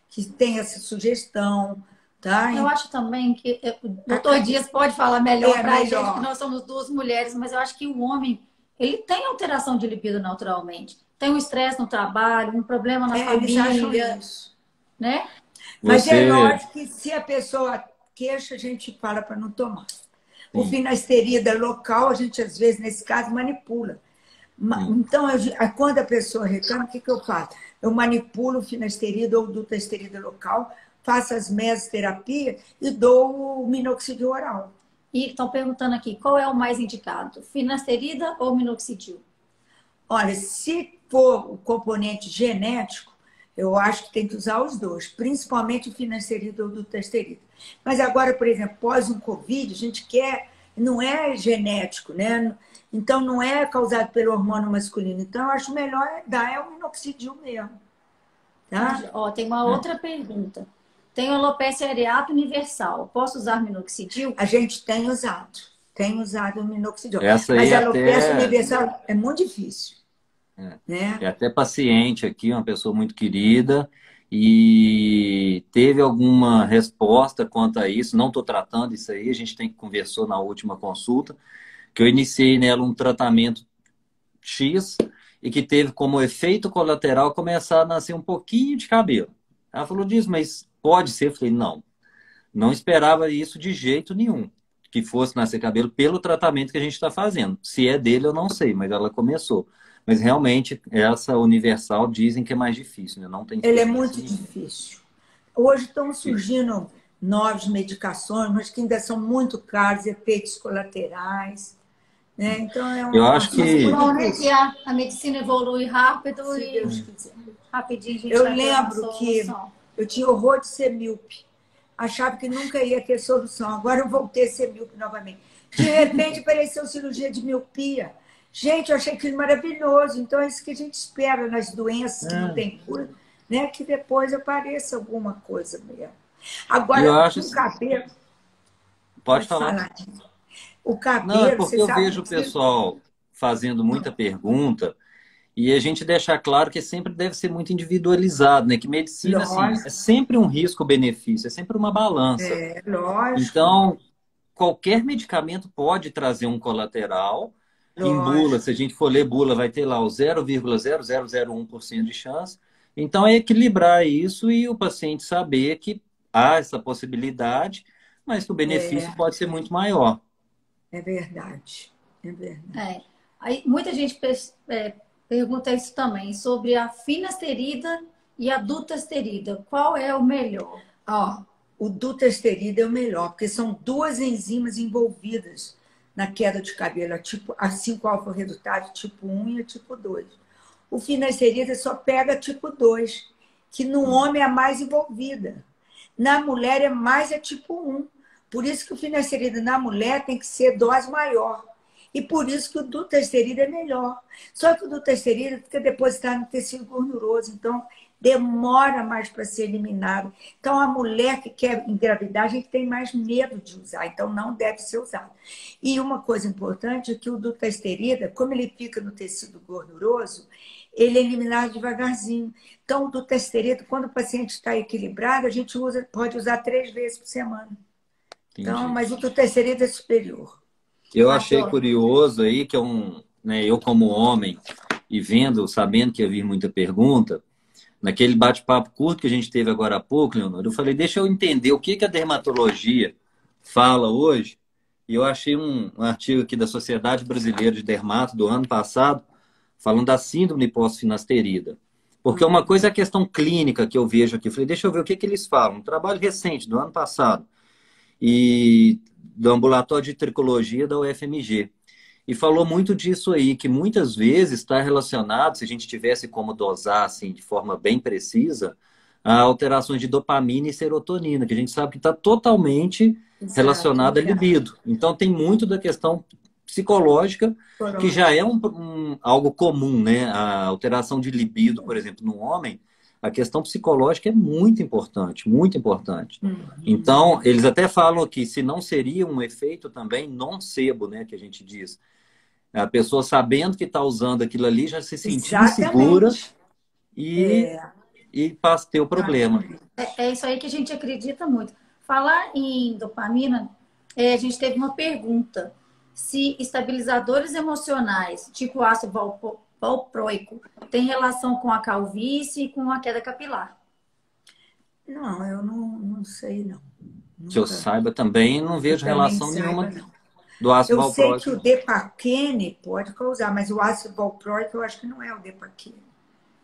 que tem essa sugestão, tá? Eu acho também que o A doutor Dias pode falar melhor É para a gente, que melhor. nós somos duas mulheres, mas eu acho que o homem, ele tem alteração de libido naturalmente. Tem um estresse no trabalho, um problema na Eles acham família, isso. né? Mas é Você, lógico que se a pessoa queixa, a gente fala para não tomar. O sim, finasterida local, a gente às vezes, nesse caso, manipula. sim. Então, quando a pessoa reclama, o que eu faço? Eu manipulo o finasterida ou dutasterida local, faço as mesoterapias e dou o minoxidil oral. E estão perguntando aqui, qual é o mais indicado? Finasterida ou minoxidil? Olha, se for o componente genético, eu acho que tem que usar os dois, principalmente o finasterida ou o dutasterida. Mas agora, por exemplo, pós um Covid, a gente quer, não é genético, né? Então não é causado pelo hormônio masculino. Então eu acho melhor dar o minoxidil mesmo, tá? Ó, tem uma É. outra pergunta. Tenho alopecia areata universal. Posso usar minoxidil? A gente tem usado o minoxidil. Essa aí Mas é a alopecia até, universal é muito difícil, é né? até paciente aqui, uma pessoa muito querida, e teve alguma resposta quanto a isso. Não estou tratando isso aí, a gente tem que conversou na última consulta, que eu iniciei nela um tratamento X e que teve como efeito colateral começar a nascer um pouquinho de cabelo. Ela falou disso, mas pode ser? Eu falei, não. Não esperava isso de jeito nenhum, que fosse nascer cabelo pelo tratamento que a gente está fazendo. Se é dele, eu não sei, mas ela começou. Mas realmente, essa universal dizem que é mais difícil, né? Não tem Ele é experiência muito nenhuma. difícil. Hoje estão Difícil. surgindo novas medicações, mas que ainda são muito caros, efeitos colaterais. Né? Então, é Eu um acho Mas assunto que que muito bom, né? Que difícil, a medicina evolui rápido se Deus e quiser. rapidinho a gente Eu vai ter uma lembro que solução. eu tinha horror de ser míope. Achava que nunca ia ter solução. Agora eu voltei a ser míope novamente. De repente apareceu cirurgia de miopia. Gente, eu achei aquilo maravilhoso. Então é isso que a gente espera nas doenças que não é, tem cura, né? Que depois apareça alguma coisa mesmo. eu Agora, acho com o assim, cabelo, pode pode falar. falar. O Não, é cabelo, porque você eu sabe vejo o que. pessoal fazendo muita pergunta e a gente deixar claro que sempre deve ser muito individualizado, né? Que medicina, assim, é Lógico, sempre um risco-benefício, é sempre uma balança. é lógico. Então, qualquer medicamento pode trazer um colateral. Em bula, Lógico. se a gente for ler bula, vai ter lá o 0,0001% de chance. Então, é equilibrar isso e o paciente saber que há essa possibilidade, mas que o benefício É, pode ser muito maior. é verdade. É verdade. É. Aí, muita gente pergunta isso também, sobre a finasterida e a dutasterida. Qual é o melhor? Ó, o dutasterida é o melhor, porque são duas enzimas envolvidas na queda de cabelo, a 5-alfa-redutase tipo 1 e a tipo 2. O finasterida só pega a tipo 2, que no homem é a mais envolvida. Na mulher é mais a tipo 1. Por isso que o finasterida na mulher tem que ser dose maior. E por isso que o dutasterida é melhor. Só que o dutasterida fica depositado no tecido gorduroso, então demora mais para ser eliminado. Então, a mulher que quer engravidar, a gente tem mais medo de usar, então não deve ser usado. E uma coisa importante é que o dutasterida, como ele fica no tecido gorduroso, ele é eliminado devagarzinho. Então, o dutasterida, quando o paciente está equilibrado, a gente pode usar 3 vezes por semana. Então, Entendi. mas o dutasterida é superior. Eu achei Adoro. curioso aí que eu como homem e vendo, sabendo que ia vir muita pergunta, naquele bate-papo curto que a gente teve agora há pouco, Leonor, eu falei, deixa eu entender o que a dermatologia fala hoje. E eu achei um artigo aqui da Sociedade Brasileira de Dermato do ano passado, falando da síndrome pós-finasterida. Porque uma coisa é a questão clínica que eu vejo aqui. Eu falei, deixa eu ver o que eles falam. Um trabalho recente, do ano passado, e do ambulatório de tricologia da UFMG. E falou muito disso aí, que muitas vezes está relacionado, se a gente tivesse como dosar assim, de forma bem precisa, a alterações de dopamina e serotonina, que a gente sabe que está totalmente Exato, relacionada à ligado. libido. Então tem muito da questão psicológica, que já é algo comum, né? A alteração de libido, por exemplo, no homem, a questão psicológica é muito importante, muito importante. Uhum. Então, eles até falam que se não seria um efeito também nocebo, né, que a gente diz. A pessoa sabendo que está usando aquilo ali já se sentir insegura Exatamente. e, e passa a ter o problema. Exatamente. É isso aí que a gente acredita muito. Falar em dopamina, a gente teve uma pergunta. Se estabilizadores emocionais, tipo ácido valproico, tem relação com a calvície e com a queda capilar? Não, eu não sei, não. Que eu Nunca. saiba também, não Eu vejo também relação saiba, nenhuma não. do ácido Eu sei que valproico, o não. Depaquene pode causar, mas o ácido valproico eu acho que não é o Depaquene,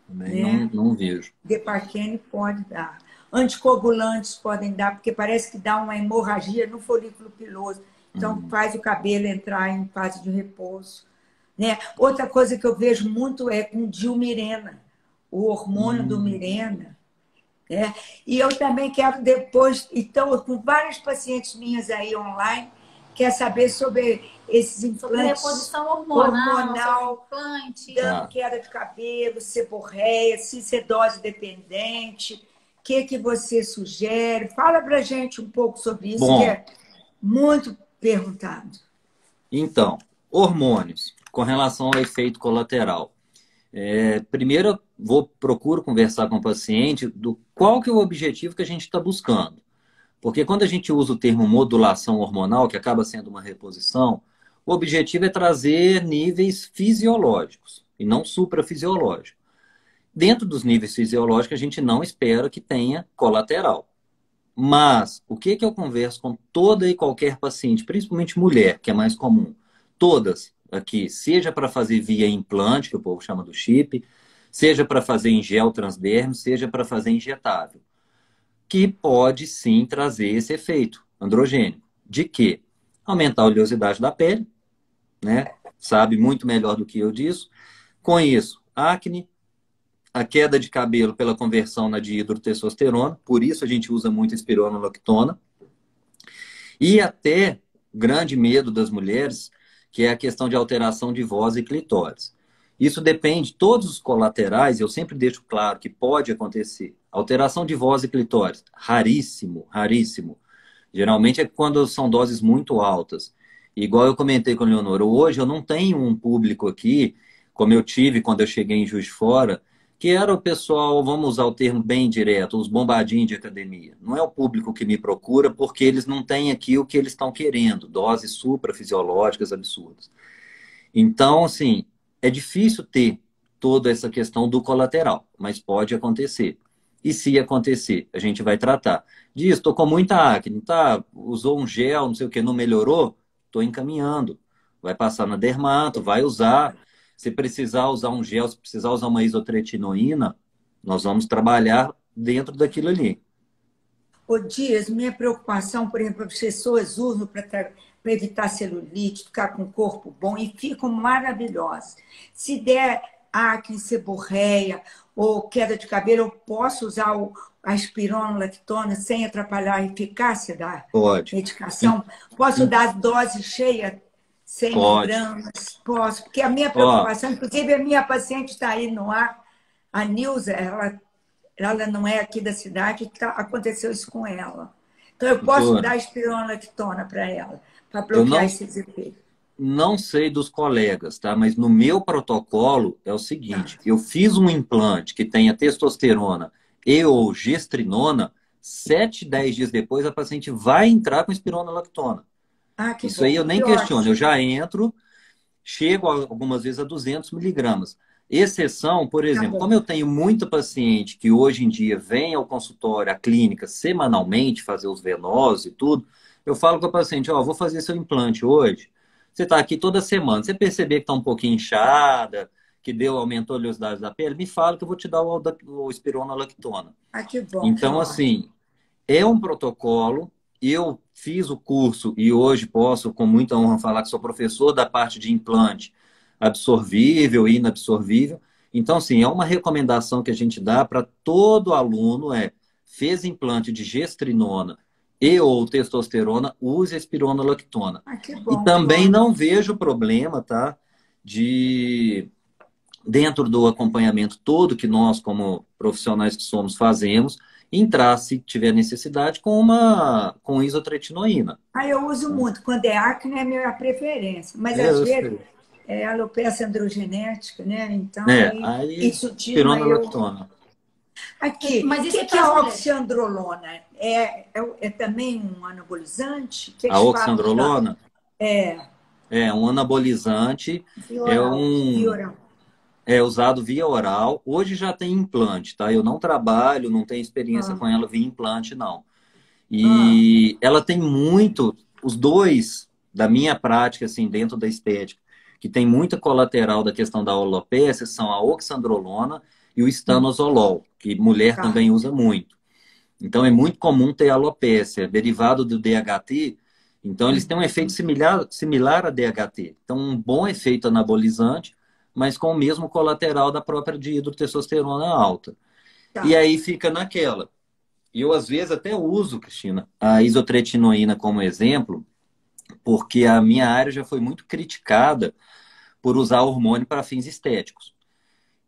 Também né? não vejo. Depaquene pode dar. Anticoagulantes podem dar, porque parece que dá uma hemorragia no folículo piloso. Então, Hum, faz o cabelo entrar em fase de repouso. Né? Outra coisa que eu vejo muito é com dilmirena, o hormônio do hum, Mirena. Né? E eu também quero depois, então, com várias pacientes minhas aí online, quer saber sobre esses Sobre implantes reposição hormonal, sobre hormonal, implante. dando tá. queda de cabelo, seborreia, se isso é dose dependente, o que você sugere? Fala pra gente um pouco sobre isso, que Bom, é muito perguntado. então, hormônios, com relação ao efeito colateral. Primeiro, eu procuro conversar com o paciente do qual que é o objetivo que a gente está buscando. Porque quando a gente usa o termo modulação hormonal, que acaba sendo uma reposição, o objetivo é trazer níveis fisiológicos e não suprafisiológicos. Dentro dos níveis fisiológicos, a gente não espera que tenha colateral. Mas o que eu converso com toda e qualquer paciente, principalmente mulher, que é mais comum, todas aqui, seja para fazer via implante, que o povo chama do chip, seja para fazer em gel transdérmico, seja para fazer injetável, que pode sim trazer esse efeito androgênico. De quê? Aumentar a oleosidade da pele, né? Sabe muito melhor do que eu disso. Com isso, acne, a queda de cabelo pela conversão na dihidrotestosterona, por isso a gente usa muito espironolactona, e até grande medo das mulheres, que é a questão de alteração de voz e clitóris. Isso depende, todos os colaterais, eu sempre deixo claro que pode acontecer. Alteração de voz e clitóris, raríssimo, raríssimo. Geralmente é quando são doses muito altas. Igual eu comentei com a Leonora, hoje eu não tenho um público aqui, como eu tive quando eu cheguei em Juiz de Fora, que era o pessoal, vamos usar o termo bem direto, os bombadinhos de academia. Não é o público que me procura porque eles não têm aqui o que eles estão querendo, doses suprafisiológicas absurdas. Então, assim, é difícil ter toda essa questão do colateral, mas pode acontecer. E se acontecer, a gente vai tratar. Diz, estou com muita acne, tá? Usou um gel, não sei o que, não melhorou? Estou encaminhando. Vai passar na dermato, vai usar. Se precisar usar um gel, se precisar usar uma isotretinoína, nós vamos trabalhar dentro daquilo ali. Ô Dias, minha preocupação, por exemplo, as pessoas usam para evitar celulite, ficar com o corpo bom e ficam maravilhosas. Se der acne, seborreia ou queda de cabelo, eu posso usar a espironolactona sem atrapalhar a eficácia da Pode. medicação? Posso dar dose cheia, 100 Pode. miligramas? Posso, porque a minha Ó, preocupação, inclusive a minha paciente está aí no ar, a Nilza, ela não é aqui da cidade, aconteceu isso com ela. Então, eu posso doutora, dar espironolactona para ela, para eu bloquear esses efeitos. não sei dos colegas, tá? Mas no meu protocolo é o Tá. seguinte: eu fiz um implante que tenha testosterona e ou gestrinona, 7, 10 dias depois a paciente vai entrar com espironolactona. Ah, que Isso aí bom, eu nem que questiono, eu ótimo. já entro, chego algumas vezes a 200 miligramas. Exceção, por Tá exemplo, como bom. eu tenho muito paciente que hoje em dia vem ao consultório, à clínica, semanalmente, fazer os venosos e tudo, eu falo com a paciente, ó, vou fazer seu implante hoje. Você está aqui toda semana, você perceber que está um pouquinho inchada, que aumentou a oleosidade da pele, me fala que eu vou te dar o espironolactona. Ah, que bom, que Então, ótimo. assim, é um protocolo. Eu fiz o curso e hoje posso, com muita honra, falar que sou professor da parte de implante absorvível e inabsorvível. Então, sim, é uma recomendação que a gente dá para todo aluno: fez implante de gestrinona e ou testosterona, use a espironolactona. Ah, que E bom, que também ótimo. não vejo problema, tá? De dentro do acompanhamento todo que nós, como profissionais que somos, fazemos, entrar, se tiver necessidade, com isotretinoína. Ah, eu uso muito. Quando é acne, é a minha preferência. Mas, às Eu vezes, sei. é alopecia androgenética, né? Então, aí, Aí, insutina, eu... espironolactona. Aqui, Mas o isso é que para é as mulheres. oxiandrolona? É também um anabolizante? O que A eles falam? oxandrolona É, é um anabolizante, via é oral. Via um oral. é usado via oral. Hoje já tem implante, tá? Eu não trabalho, não tenho experiência Ah, com ela via implante, não. ah, E ela tem muito, os dois da minha prática, assim, dentro da estética, que tem muita colateral da questão da alopecia, são a oxandrolona e o estanozolol, que mulher tá. também usa muito. Então, é muito comum ter alopecia, derivado do DHT. Então, eles têm um efeito similar a DHT. Então, um bom efeito anabolizante, mas com o mesmo colateral da própria dihidrotestosterona alta. E Tá. aí fica naquela. E eu, às vezes, até uso, Cristina, a isotretinoína como exemplo, porque a minha área já foi muito criticada por usar hormônio para fins estéticos.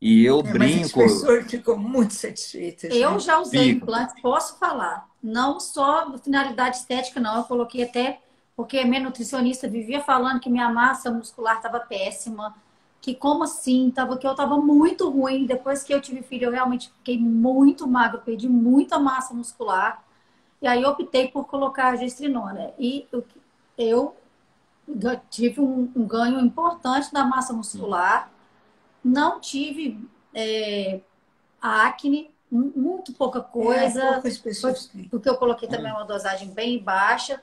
E eu Mas as brinco, pessoas ficam muito satisfeitas, Eu né? já usei fico. implantes, posso falar. Não só finalidade estética, não. Eu coloquei até porque minha nutricionista vivia falando que minha massa muscular estava péssima, que como assim, que eu estava muito ruim. Depois que eu tive filho, eu realmente fiquei muito magro, perdi muita massa muscular. E aí eu optei por colocar a gestrinona. E eu tive um ganho importante da massa muscular. Não tive acne, muito pouca É, coisa, poucas foi pessoas têm. porque eu coloquei também uma dosagem bem baixa.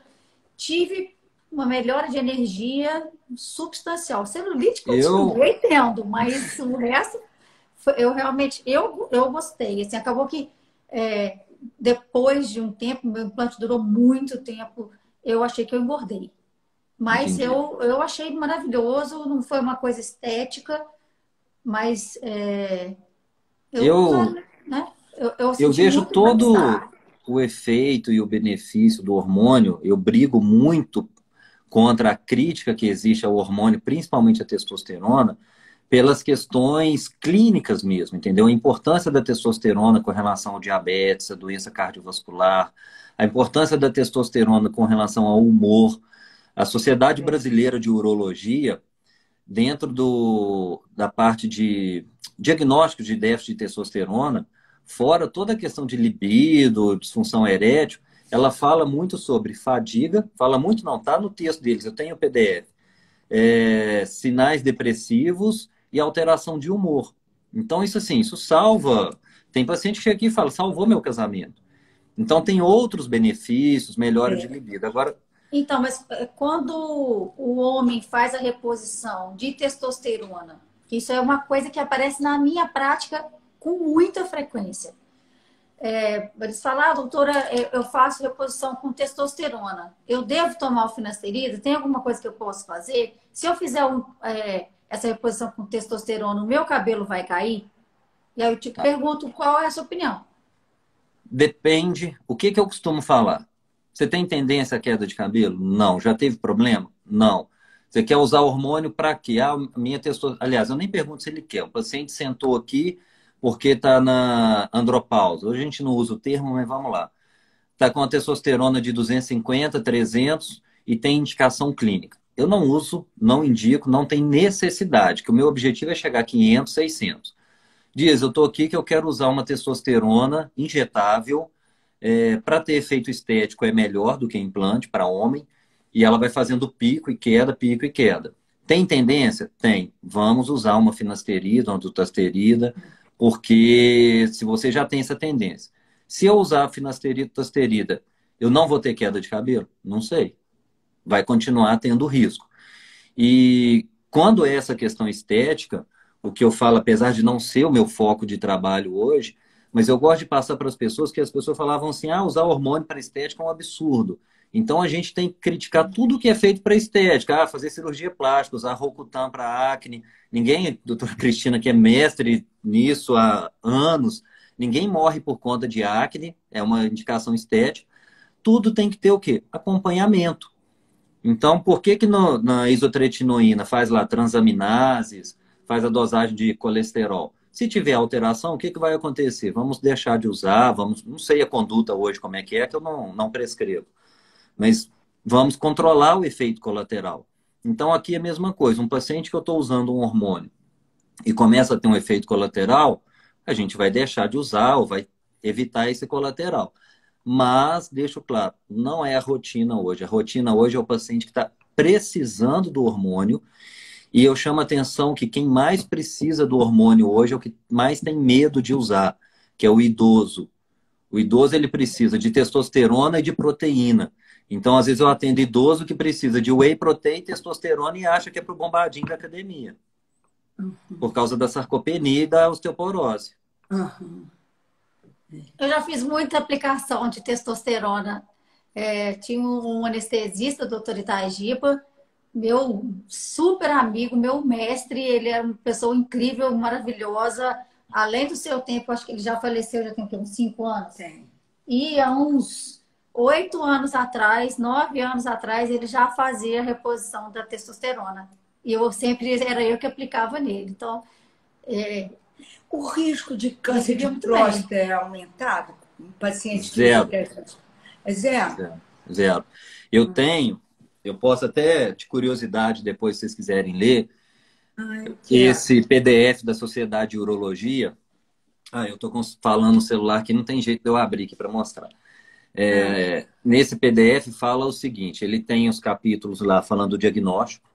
Tive uma melhora de energia substancial. Celulite Eu, continuei tendo, mas o resto eu realmente eu gostei. Assim, acabou que depois de um tempo, meu implante durou muito tempo, eu achei que eu engordei. Mas entendi. eu achei maravilhoso, não foi uma coisa estética, mas eu, Eu, né? Eu eu senti vejo muito todo bem-estar. o efeito e o benefício do hormônio. Eu brigo muito contra a crítica que existe ao hormônio, principalmente a testosterona, pelas questões clínicas mesmo, entendeu? A importância da testosterona com relação ao diabetes, a doença cardiovascular, a importância da testosterona com relação ao humor. A Sociedade É. Brasileira de Urologia dentro da parte de diagnóstico de déficit de testosterona, fora toda a questão de libido, disfunção erétil, ela fala muito sobre fadiga, fala muito não, tá no texto deles, eu tenho o PDF, sinais depressivos e alteração de humor. Então, isso assim, isso salva. Tem paciente que chega aqui e fala, salvou meu casamento. Então, tem outros benefícios, melhora de libido. Agora, Então, mas quando o homem faz a reposição de testosterona, que isso é uma coisa que aparece na minha prática com muita frequência. Eles falam, doutora, eu faço reposição com testosterona. Eu devo tomar o finasterida? Tem alguma coisa que eu posso fazer? Se eu fizer essa reposição com testosterona, o meu cabelo vai cair? E aí eu te pergunto qual é a sua opinião. depende. O que eu costumo falar? Você tem tendência à queda de cabelo? Não. Já teve problema? Não. Você quer usar hormônio para quê? Minha testosterona. Aliás, eu nem pergunto se ele quer. O paciente sentou aqui porque está na andropausa. Hoje a gente não usa o termo, mas vamos lá. Está com a testosterona de 250, 300 e tem indicação clínica. Eu não uso, não indico, não tem necessidade, que o meu objetivo é chegar a 500, 600. Diz, eu estou aqui que eu quero usar uma testosterona injetável, para ter efeito estético é melhor do que implante para homem, e ela vai fazendo pico e queda, pico e queda. Tem tendência? Tem. Vamos usar uma finasterida, uma dutasterida, porque se você já tem essa tendência. Se eu usar finasterida, dutasterida, eu não vou ter queda de cabelo? Não sei. Vai continuar tendo risco. E quando é essa questão estética, o que eu falo, apesar de não ser o meu foco de trabalho hoje, mas eu gosto de passar para as pessoas que as pessoas falavam assim, usar hormônio para estética é um absurdo. Então a gente tem que criticar tudo que é feito para estética, fazer cirurgia plástica, usar Rocutan para acne. Ninguém, doutora Cristina, que é mestre nisso há anos, ninguém morre por conta de acne, é uma indicação estética. Tudo tem que ter o quê? Acompanhamento. Então, por que na isotretinoína faz lá transaminases, faz a dosagem de colesterol? Se tiver alteração, o que vai acontecer? Vamos deixar de usar, não sei a conduta hoje como é que eu não prescrevo, mas vamos controlar o efeito colateral. Então, aqui é a mesma coisa. Um paciente que eu estou usando um hormônio e começa a ter um efeito colateral, a gente vai deixar de usar ou vai evitar esse colateral. Mas, deixo claro, não é a rotina hoje. A rotina hoje é o paciente que está precisando do hormônio. E eu chamo a atenção que quem mais precisa do hormônio hoje é o que mais tem medo de usar, que é o idoso. O idoso ele precisa de testosterona e de proteína. Então, às vezes, eu atendo idoso que precisa de whey protein, testosterona e acha que é para o bombadinho da academia. Por causa da sarcopenia e da osteoporose. Eu já fiz muita aplicação de testosterona. Tinha um anestesista, o doutor Itagiba, meu super amigo, meu mestre, ele era uma pessoa incrível, maravilhosa. Além do seu tempo, acho que ele já faleceu, já tem uns 5 anos. Sim. E há uns 8 anos atrás, 9 anos atrás, ele já fazia a reposição da testosterona. E era eu que aplicava nele. Então, o risco de câncer de próstata é aumentado em pacientes Zero. É zero? Zero. Eu posso até, de curiosidade, depois se vocês quiserem ler, esse PDF da Sociedade de Urologia. Eu estou falando no celular que não tem jeito de eu abrir aqui para mostrar. Nesse PDF fala o seguinte, ele tem os capítulos lá falando do diagnóstico,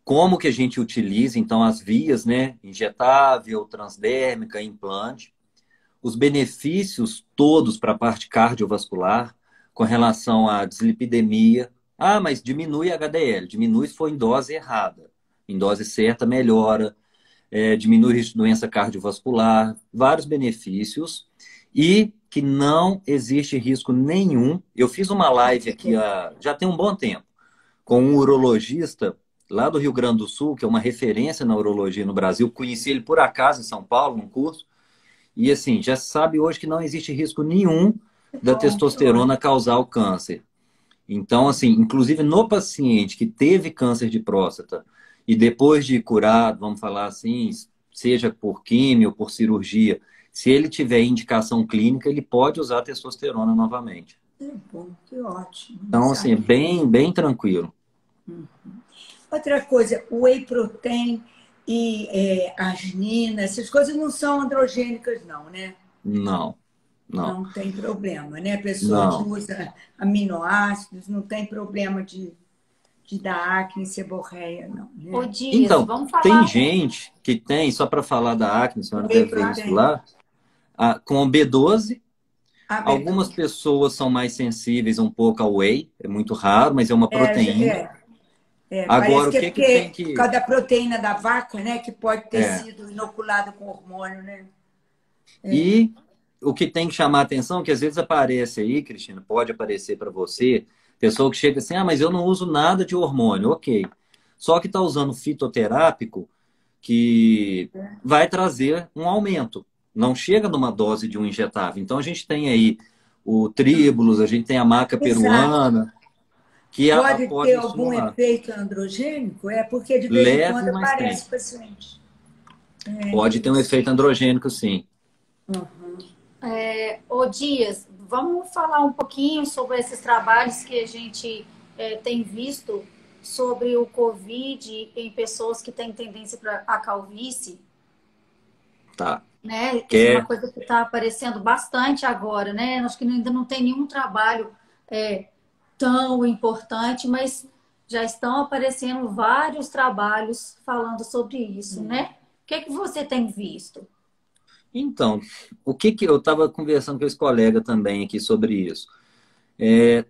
como que a gente utiliza, então, as vias, né? Injetável, transdérmica, implante, os benefícios todos para a parte cardiovascular, com relação à dislipidemia. Mas diminui HDL. Diminui se for em dose errada. Em dose certa, melhora. Diminui o risco de doença cardiovascular. Vários benefícios. E que não existe risco nenhum. Eu fiz uma live aqui já tem um bom tempo com um urologista lá do Rio Grande do Sul, que é uma referência na urologia no Brasil. Conheci ele por acaso em São Paulo, num curso. E assim, já se sabe hoje que não existe risco nenhum da testosterona causar o câncer. Então, assim, inclusive no paciente que teve câncer de próstata e depois de curado, vamos falar assim, seja por químio ou por cirurgia, se ele tiver indicação clínica, ele pode usar testosterona novamente. Que bom, que ótimo. Então, assim, é bem, bem tranquilo. Outra coisa, o whey protein e arginina, essas coisas não são androgênicas, não, né? Não, não, Não tem problema, né? A pessoa que não. usa aminoácidos não tem problema de dar acne, seborreia, não, Ô, né? Dias, Então, vamos tem falar. gente que tem, só para falar da acne, a senhora Whey deve ver isso protein, lá, com B12. a Algumas B12. pessoas são mais sensíveis um pouco ao whey, é muito raro, mas é uma proteína. Parece Agora, o que é que que tem porque, por que... causa da proteína da vaca, né? Que pode ter É, sido inoculada com hormônio, né? e o que tem que chamar a atenção, que às vezes aparece aí, Cristina, pode aparecer para você, pessoa que chega assim, ah, mas eu não uso nada de hormônio, ok. Só que está usando fitoterápico, que vai trazer um aumento. Não chega numa dose de um injetável. Então a gente tem aí o tríbulos, a gente tem a maca Exato. peruana, que Pode ter pode algum estimular. efeito androgênico? É porque de vez em quando Leve, mas tem. aparece paciente. Pode ter um efeito androgênico, sim. Ô, Dias, vamos falar um pouquinho sobre esses trabalhos que a gente tem visto sobre o Covid em pessoas que têm tendência para a calvície, Tá. né? Isso é uma Quer? coisa que está aparecendo bastante agora, né? Acho que ainda não tem nenhum trabalho tão importante, mas já estão aparecendo vários trabalhos falando sobre isso, né? O que é que você tem visto? Então, o que que eu estava conversando com esse colega também aqui sobre isso.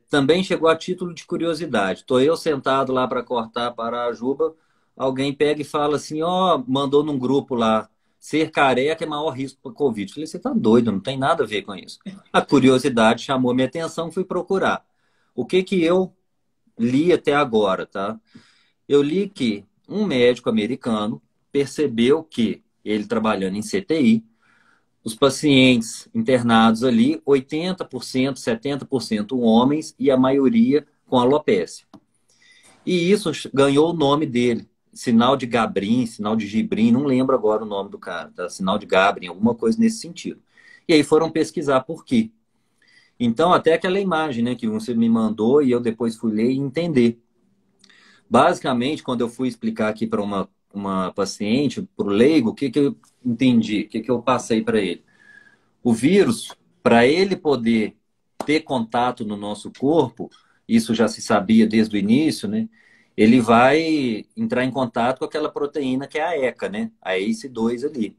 Também chegou a título de curiosidade. Estou eu sentado lá para cortar para a juba, alguém pega e fala assim, ó, mandou num grupo lá, ser careca é maior risco para Covid. Eu falei, você tá doido, não tem nada a ver com isso. A curiosidade chamou minha atenção, fui procurar. O que que eu li até agora, tá? Eu li que um médico americano percebeu que ele trabalhando em CTI, os pacientes internados ali, 80%, 70% homens e a maioria com alopécia. E isso ganhou o nome dele, sinal de Gabrin, sinal de Gibrin, não lembro agora o nome do cara, tá? Sinal de Gabrin, alguma coisa nesse sentido. E aí foram pesquisar por quê. Então, até aquela imagem, né, que você me mandou e eu depois fui ler e entender. Basicamente, quando eu fui explicar aqui para uma paciente, para o leigo, o que que eu entendi, o que que eu passei para ele? O vírus, para ele poder ter contato no nosso corpo, isso já se sabia desde o início, né? Ele vai entrar em contato com aquela proteína que é a ECA, né? A ACE2 ali.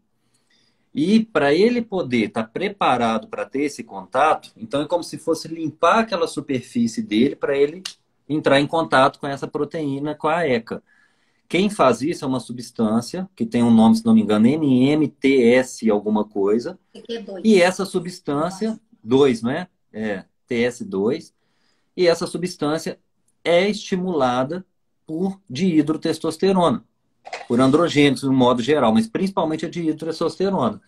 E para ele poder estar preparado para ter esse contato, então é como se fosse limpar aquela superfície dele para ele entrar em contato com essa proteína, com a ECA. Quem faz isso é uma substância que tem um nome, se não me engano, NMTS alguma coisa. E TQ2. essa substância, 2, não é? TS2. E essa substância é estimulada por dihidrotestosterona, por androgênicos no modo geral, mas principalmente a dihidrotestosterona.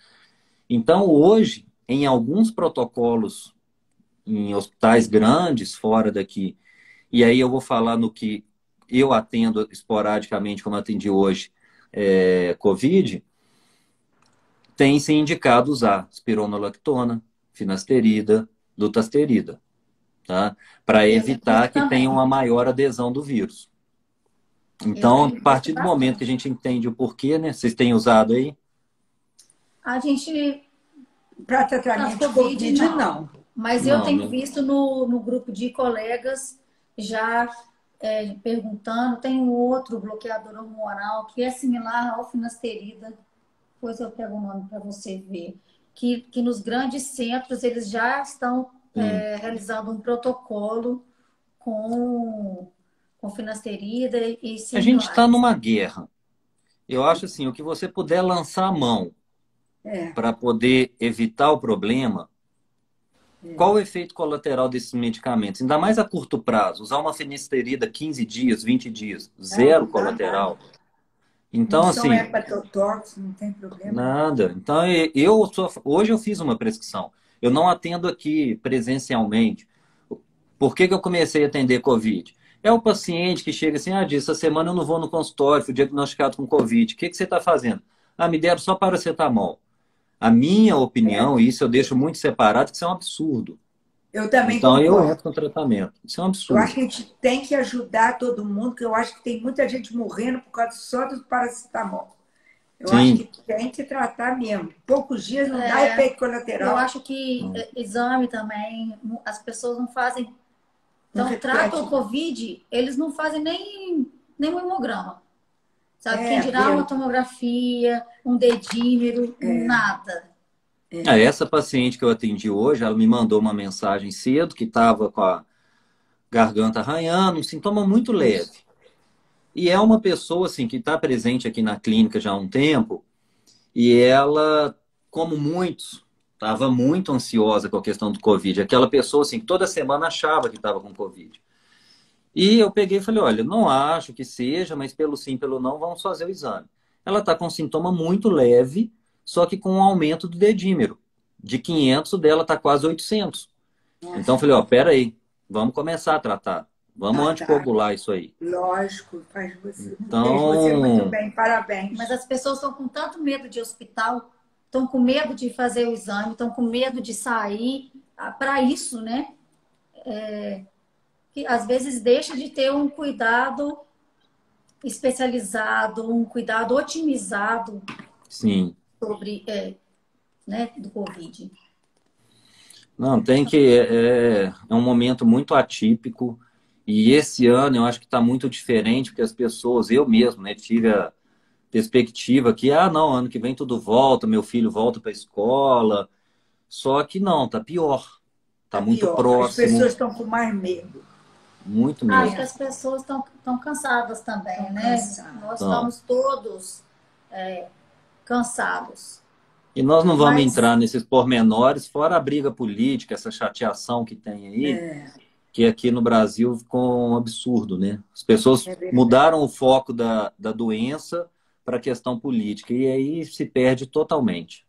Então, hoje, em alguns protocolos, em hospitais grandes, fora daqui, e aí eu vou falar no que eu atendo esporadicamente, como atendi hoje, COVID, tem se indicado usar espironolactona, finasterida, dutasterida, tá? Para Eu tenho evitar visto que tenha também. uma maior adesão do vírus. Eu Então, a tenho visto partir do momento que a bastante. gente entende o porquê, né? Vocês têm usado aí? A gente, Para na tratamento de Covid, Covid, não. não. Mas eu Não, tenho né? visto no grupo de colegas já perguntando. Tem um outro bloqueador hormonal que é similar ao finasterida. Depois eu pego o nome para você ver. Que nos grandes centros eles já estão Sim. realizando um protocolo com finasterida e A gente está similares. numa guerra. Eu acho assim, o que você puder lançar a mão É, para poder evitar o problema, qual o efeito colateral desses medicamentos? Ainda mais a curto prazo. Usar uma finasterida 15 dias, 20 dias, não, zero não dá nada. colateral. Não Então, são assim, hepatotóxicos, não tem problema nenhum. nada. Então, hoje eu fiz uma prescrição. Eu não atendo aqui presencialmente. Por que que eu comecei a atender COVID? É o paciente que chega assim, essa semana eu não vou no consultório, fui diagnosticado com COVID. O que que você está fazendo? Me deram só paracetamol. A minha opinião, e isso eu deixo muito separado, que isso é um absurdo. Eu também Então eu concordo. entro no tratamento. Isso é um Eu acho absurdo. que a gente tem que ajudar todo mundo, porque eu acho que tem muita gente morrendo por causa só do paracetamol. Eu acho que Sim, tem que tratar mesmo. Poucos dias não dá efeito Eu colateral, acho que exame também, as pessoas não fazem. não Então, tratam repete. o Covid, eles não fazem nem um hemograma. Sabe? Quem É, dirá uma viu? tomografia, um dedímero, nada. essa paciente que eu atendi hoje, ela me mandou uma mensagem cedo que estava com a garganta arranhando, um sintoma muito leve. Isso. E é uma pessoa assim que está presente aqui na clínica já há um tempo e ela, como muitos, estava muito ansiosa com a questão do Covid. Aquela pessoa assim que toda semana achava que estava com Covid. E eu peguei e falei, olha, não acho que seja, mas pelo sim, pelo não, vamos fazer o exame. Ela está com um sintoma muito leve, só que com um aumento do dedímero. De 500, o dela está quase 800. Então eu Nossa, falei, ó, pera aí, vamos começar a tratar. Vamos tá. anticoagular isso aí. Lógico, fez você muito Então, bem, parabéns. Mas as pessoas estão com tanto medo de hospital, estão com medo de fazer o exame, estão com medo de sair para isso, né? Que às vezes deixa de ter um cuidado especializado, um cuidado otimizado sim. sobre, né, do Covid. Não, tem que. É um momento muito atípico. E esse ano eu acho que está muito diferente, porque as pessoas, eu mesmo, né, tive a perspectiva que, ah, não, ano que vem tudo volta, meu filho volta para a escola. Só que não, tá pior. Tá Tá muito pior. As pessoas próximo, estão com mais medo. muito Acho mesmo. que as pessoas estão cansadas também, Estão né? cansadas. Nós Então, estamos todos cansados. e nós não vamos Mas entrar nesses pormenores, fora a briga política, essa chateação que tem aí, que aqui no Brasil ficou um absurdo, né? As pessoas É verdade. mudaram o foco da doença para a questão política, e aí se perde totalmente.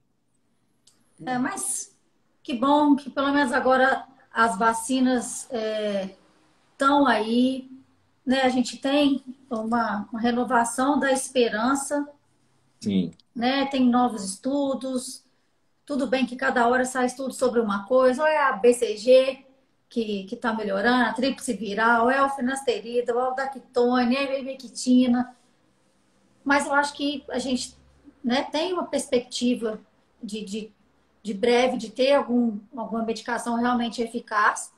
mas que bom que pelo menos agora as vacinas estão aí, né? A gente tem uma renovação da esperança, Sim. né? Tem novos estudos. Tudo bem que cada hora sai estudo sobre uma coisa, ou é a BCG que está melhorando, a tríplice viral, ou é o finasterida, ou é o Dactone, é a ivermectina. Mas eu acho que a gente, né, tem uma perspectiva de, de, de breve de ter alguma medicação realmente eficaz,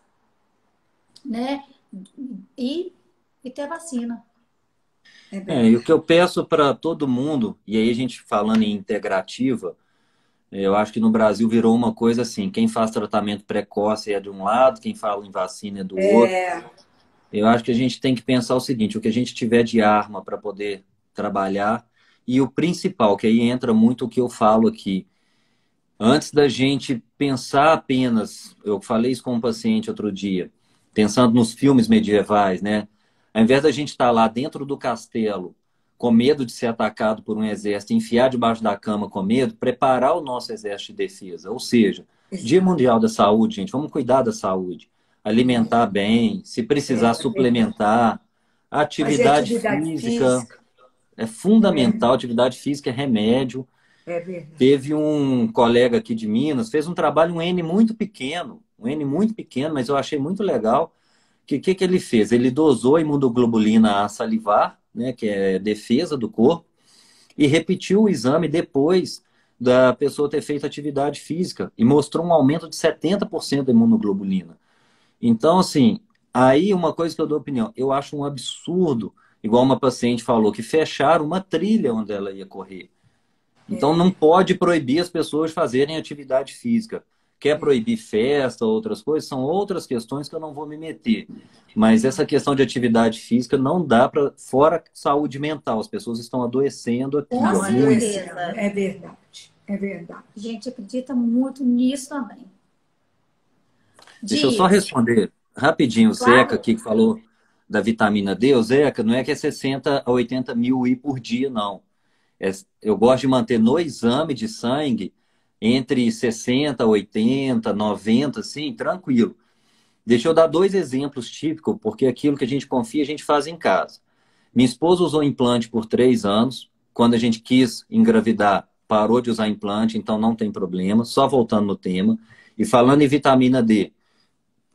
né? E, e ter vacina. É E o verdade. que eu peço para todo mundo, e aí a gente falando em integrativa, eu acho que no Brasil virou uma coisa assim: quem faz tratamento precoce é de um lado, quem fala em vacina é do outro. É, Eu acho que a gente tem que pensar o seguinte: o que a gente tiver de arma para poder trabalhar, e o principal, que aí entra muito o que eu falo aqui, antes da gente pensar apenas, eu falei isso com um paciente outro dia, pensando nos filmes medievais, né? Ao invés da gente estar lá dentro do castelo, com medo de ser atacado por um exército, enfiar debaixo da cama com medo, preparar o nosso exército de defesa. Ou seja, Dia exato. Mundial da Saúde, gente, vamos cuidar da saúde. Alimentar bem, se precisar É verdade. suplementar. A Fazer atividade atividade física física. é É, fundamental, atividade física é remédio. é verdade. Teve um colega aqui de Minas, fez um trabalho, um N muito pequeno, mas eu achei muito legal. Que ele fez? Ele dosou a imunoglobulina a salivar, né, que é defesa do corpo, e repetiu o exame depois da pessoa ter feito atividade física e mostrou um aumento de 70% da imunoglobulina. Então, assim, aí uma coisa que eu dou opinião, eu acho um absurdo, igual uma paciente falou, que fecharam uma trilha onde ela ia correr. Então não pode proibir as pessoas de fazerem atividade física. Quer proibir festa, outras coisas, são outras questões que eu não vou me meter. Mas essa questão de atividade física não dá para, fora saúde mental, as pessoas estão adoecendo aqui, Com Estão ó, muito. adoecendo. certeza. É verdade. É verdade. A gente acredita muito nisso também. Deixa eu só Dias, responder rapidinho o Zeca claro. aqui que falou da vitamina D. O Zeca, não é que é 60 a 80 mil I por dia, não. Eu gosto de manter no exame de sangue entre 60, 80, 90, assim, tranquilo. Deixa eu dar dois exemplos típicos, porque aquilo que a gente confia, a gente faz em casa. Minha esposa usou implante por 3 anos. Quando a gente quis engravidar, parou de usar implante, então não tem problema. Só voltando no tema. E falando em vitamina D,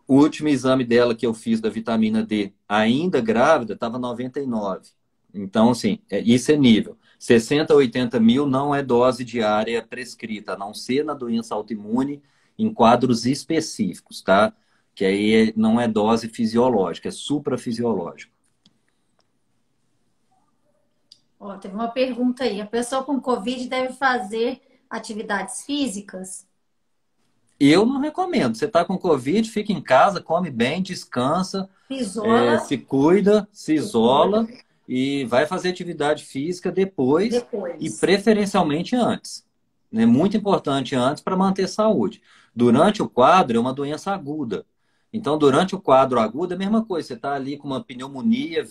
O último exame dela que eu fiz da vitamina D, ainda grávida, estava 99. Então, assim, isso é nível. 60 a 80 mil não é dose diária prescrita, a não ser na doença autoimune em quadros específicos, tá? Que aí não é dose fisiológica, é suprafisiológico. Ó, teve uma pergunta aí. A pessoa com Covid deve fazer atividades físicas? Eu não recomendo. Você está com Covid, fica em casa, come bem, descansa, Se isola se cuida, se isola e vai fazer atividade física depois e depois. preferencialmente antes. É muito importante antes para manter saúde. Durante o quadro é uma doença aguda. Então, durante o quadro agudo é a mesma coisa. Você está ali com uma pneumonia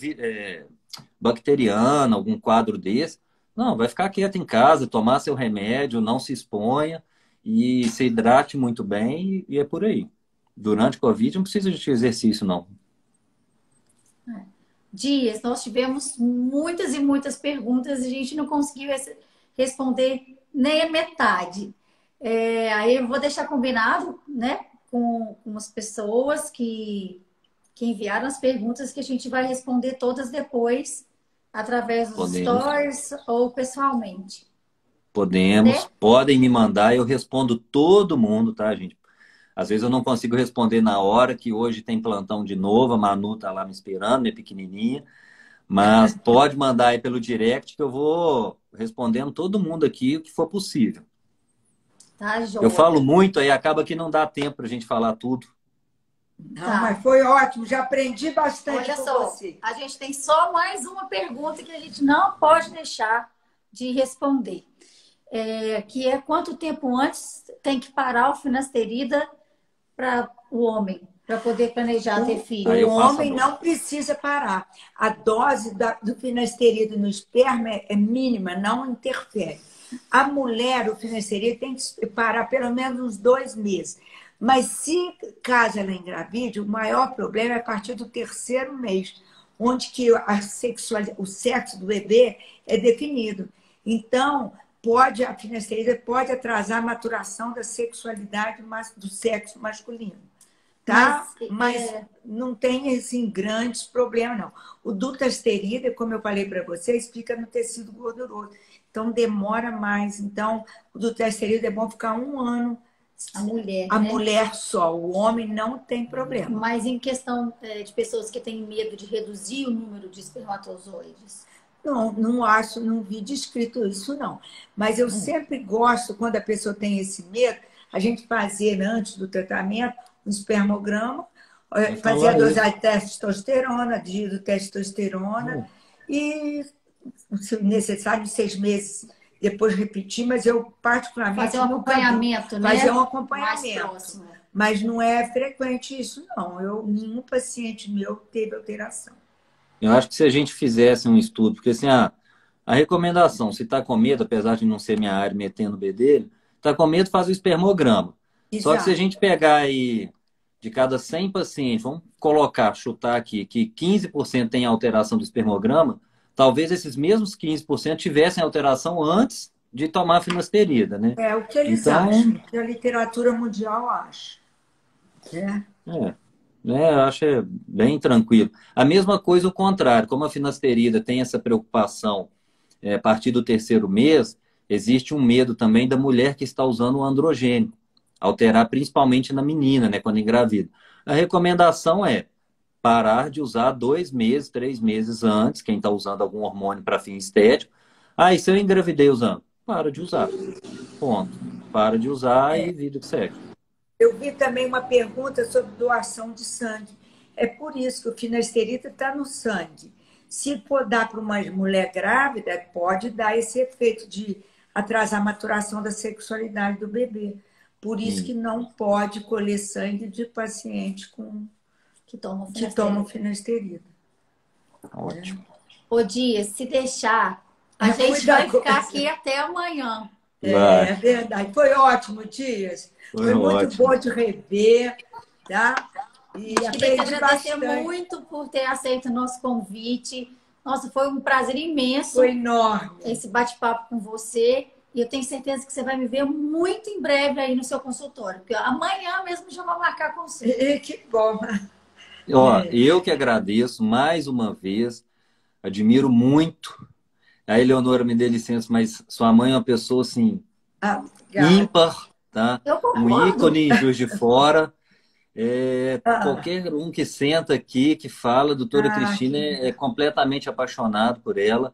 bacteriana, algum quadro desse. Não, vai ficar quieto em casa, tomar seu remédio, não se exponha e se hidrate muito bem e é por aí. Durante o Covid não precisa de exercício, não. Dias, nós tivemos muitas e muitas perguntas e a gente não conseguiu responder nem a metade. Aí eu vou deixar combinado, né, com as pessoas que enviaram as perguntas que a gente vai responder todas depois, através dos Podemos. stories ou pessoalmente. Podemos, Né? podem me mandar, eu respondo todo mundo, tá, gente? Às vezes eu não consigo responder na hora, que hoje tem plantão de novo, a Manu tá lá me esperando, minha pequenininha. Mas pode mandar aí pelo direct que eu vou respondendo todo mundo aqui o que for possível. Tá, Eu joia. falo muito, aí acaba que não dá tempo pra gente falar tudo. Não, Tá. mas foi ótimo, já aprendi bastante Olha com só, você. a gente tem só mais uma pergunta que a gente não pode deixar de responder. Que é quanto tempo antes tem que parar o finasterida para o homem, para poder planejar ter filho? Aí O eu passo a homem dose. não precisa parar. A dose do finasterida no esperma é mínima, não interfere. A mulher, o finasterida, tem que parar pelo menos uns 2 meses. Mas se caso ela engravide, o maior problema é a partir do 3º mês, onde que o sexo do bebê é definido. Então, a finasterida pode atrasar a maturação da sexualidade do sexo masculino. Tá? Mas não tem assim, grandes problemas, não. O dutasterida, como eu falei para vocês, fica no tecido gorduroso. Então, demora mais. Então, o dutasterida é bom ficar 1 ano. A Né? Mulher só. O homem não tem problema. Mas em questão de pessoas que têm medo de reduzir o número de espermatozoides? Não acho, não vi descrito isso, não. Mas eu sempre gosto, quando a pessoa tem esse medo, a gente fazer, antes do tratamento, um espermograma, fazer a dosagem de testosterona, de testosterona, e, se necessário, 6 meses depois repetir, mas eu particularmente... Fazer um acompanhamento, né? Fazer um acompanhamento. Mais próximo. Mas não é frequente isso, não. Nenhum paciente meu teve alteração. Eu acho que se a gente fizesse um estudo, porque assim, a recomendação, se está com medo, apesar de não ser minha área, metendo o bedelho, está com medo, faz o espermograma. Exato. Só que se a gente pegar aí, de cada 100 pacientes, vamos chutar aqui, que 15% tem alteração do espermograma, talvez esses mesmos 15% tivessem alteração antes de tomar a finasterida, né? É o que eles acham, o que a literatura mundial acha. Eu acho bem tranquilo. A mesma coisa o contrário, como a finasterida tem essa preocupação a partir do 3º mês, existe um medo também da mulher que está usando o androgênico, alterar principalmente na menina, né, quando engravida. A recomendação é parar de usar 2 meses, 3 meses antes, quem está usando algum hormônio para fim estético. E se eu engravidei usando? Para de usar. Ponto. Para de usar e vida que segue. Eu vi também uma pergunta sobre doação de sangue. É por isso que o finasterida está no sangue. Se for dar para uma mulher grávida, pode dar esse efeito de atrasar a maturação da sexualidade do bebê. Por isso que não pode colher sangue de paciente que tomam finasterida. Ótimo. Ô, Dias, se deixar, a gente vai ficar aqui até amanhã. É verdade. Foi ótimo, Dias. Foi muito ótimo. bom te rever, tá? E queria te agradecer bastante. muito por ter aceito o nosso convite. Nossa, foi um prazer imenso. Foi enorme. Esse bate-papo com você. E eu tenho certeza que você vai me ver muito em breve aí no seu consultório, porque amanhã mesmo já vou marcar a consulta. Que bom. Ó, eu que agradeço mais uma vez, admiro muito. A Eleonora me dê licença, mas sua mãe é uma pessoa assim, Obrigada. ímpar, tá? Eu Um concordo. ícone em Juiz de Fora. Ah, Qualquer um que senta aqui, que fala, a doutora Cristina que é completamente apaixonado por ela.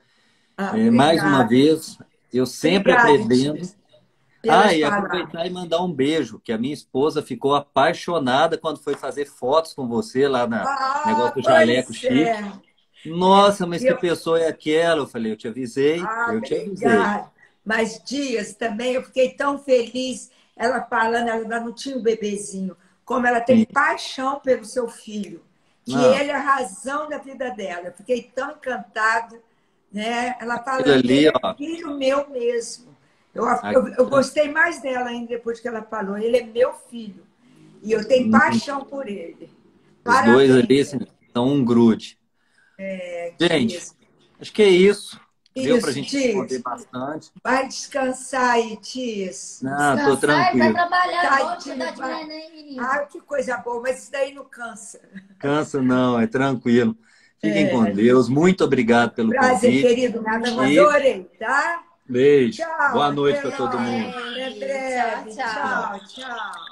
Mais uma obrigada. vez, eu sempre Obrigada, aprendendo. tia, pelas E palavras. aproveitar e mandar um beijo, que a minha esposa ficou apaixonada quando foi fazer fotos com você lá na negócio do jaleco Pois chique. é. Nossa, mas que Eu, pessoa é aquela? Eu falei, eu te avisei, eu te avisei. obrigada. Mas Dias também, eu fiquei tão feliz. Ela falando, ela ainda não tinha o bebezinho, como ela tem Sim. paixão pelo seu filho, que Não, ele é a razão da vida dela. Eu fiquei tão encantada, né? Ela aquilo falando que ali, ele é ó. filho meu mesmo. Aquilo, Eu gostei mais dela ainda depois que ela falou. Ele é meu filho. E eu tenho paixão por ele. os dois Parabéns, ali assim, são um grude. Gente, Dias. acho que é isso. Deu pra Isso, gente responder Dias. bastante. Vai descansar aí, Dias. Não, tô Descansar e vai tranquilo. trabalhar agora, Tadinho, cuidar de vai. neném, menino. Ah, que coisa boa, mas isso daí não cansa. Cansa não, é tranquilo. Fiquem com Deus. Muito obrigado pelo Prazer, convite. querido. Nada, eu E adorei, tá? beijo. Tchau, Boa noite até para todo mundo. mais. Até Tchau, breve. tchau. Tchau, tchau.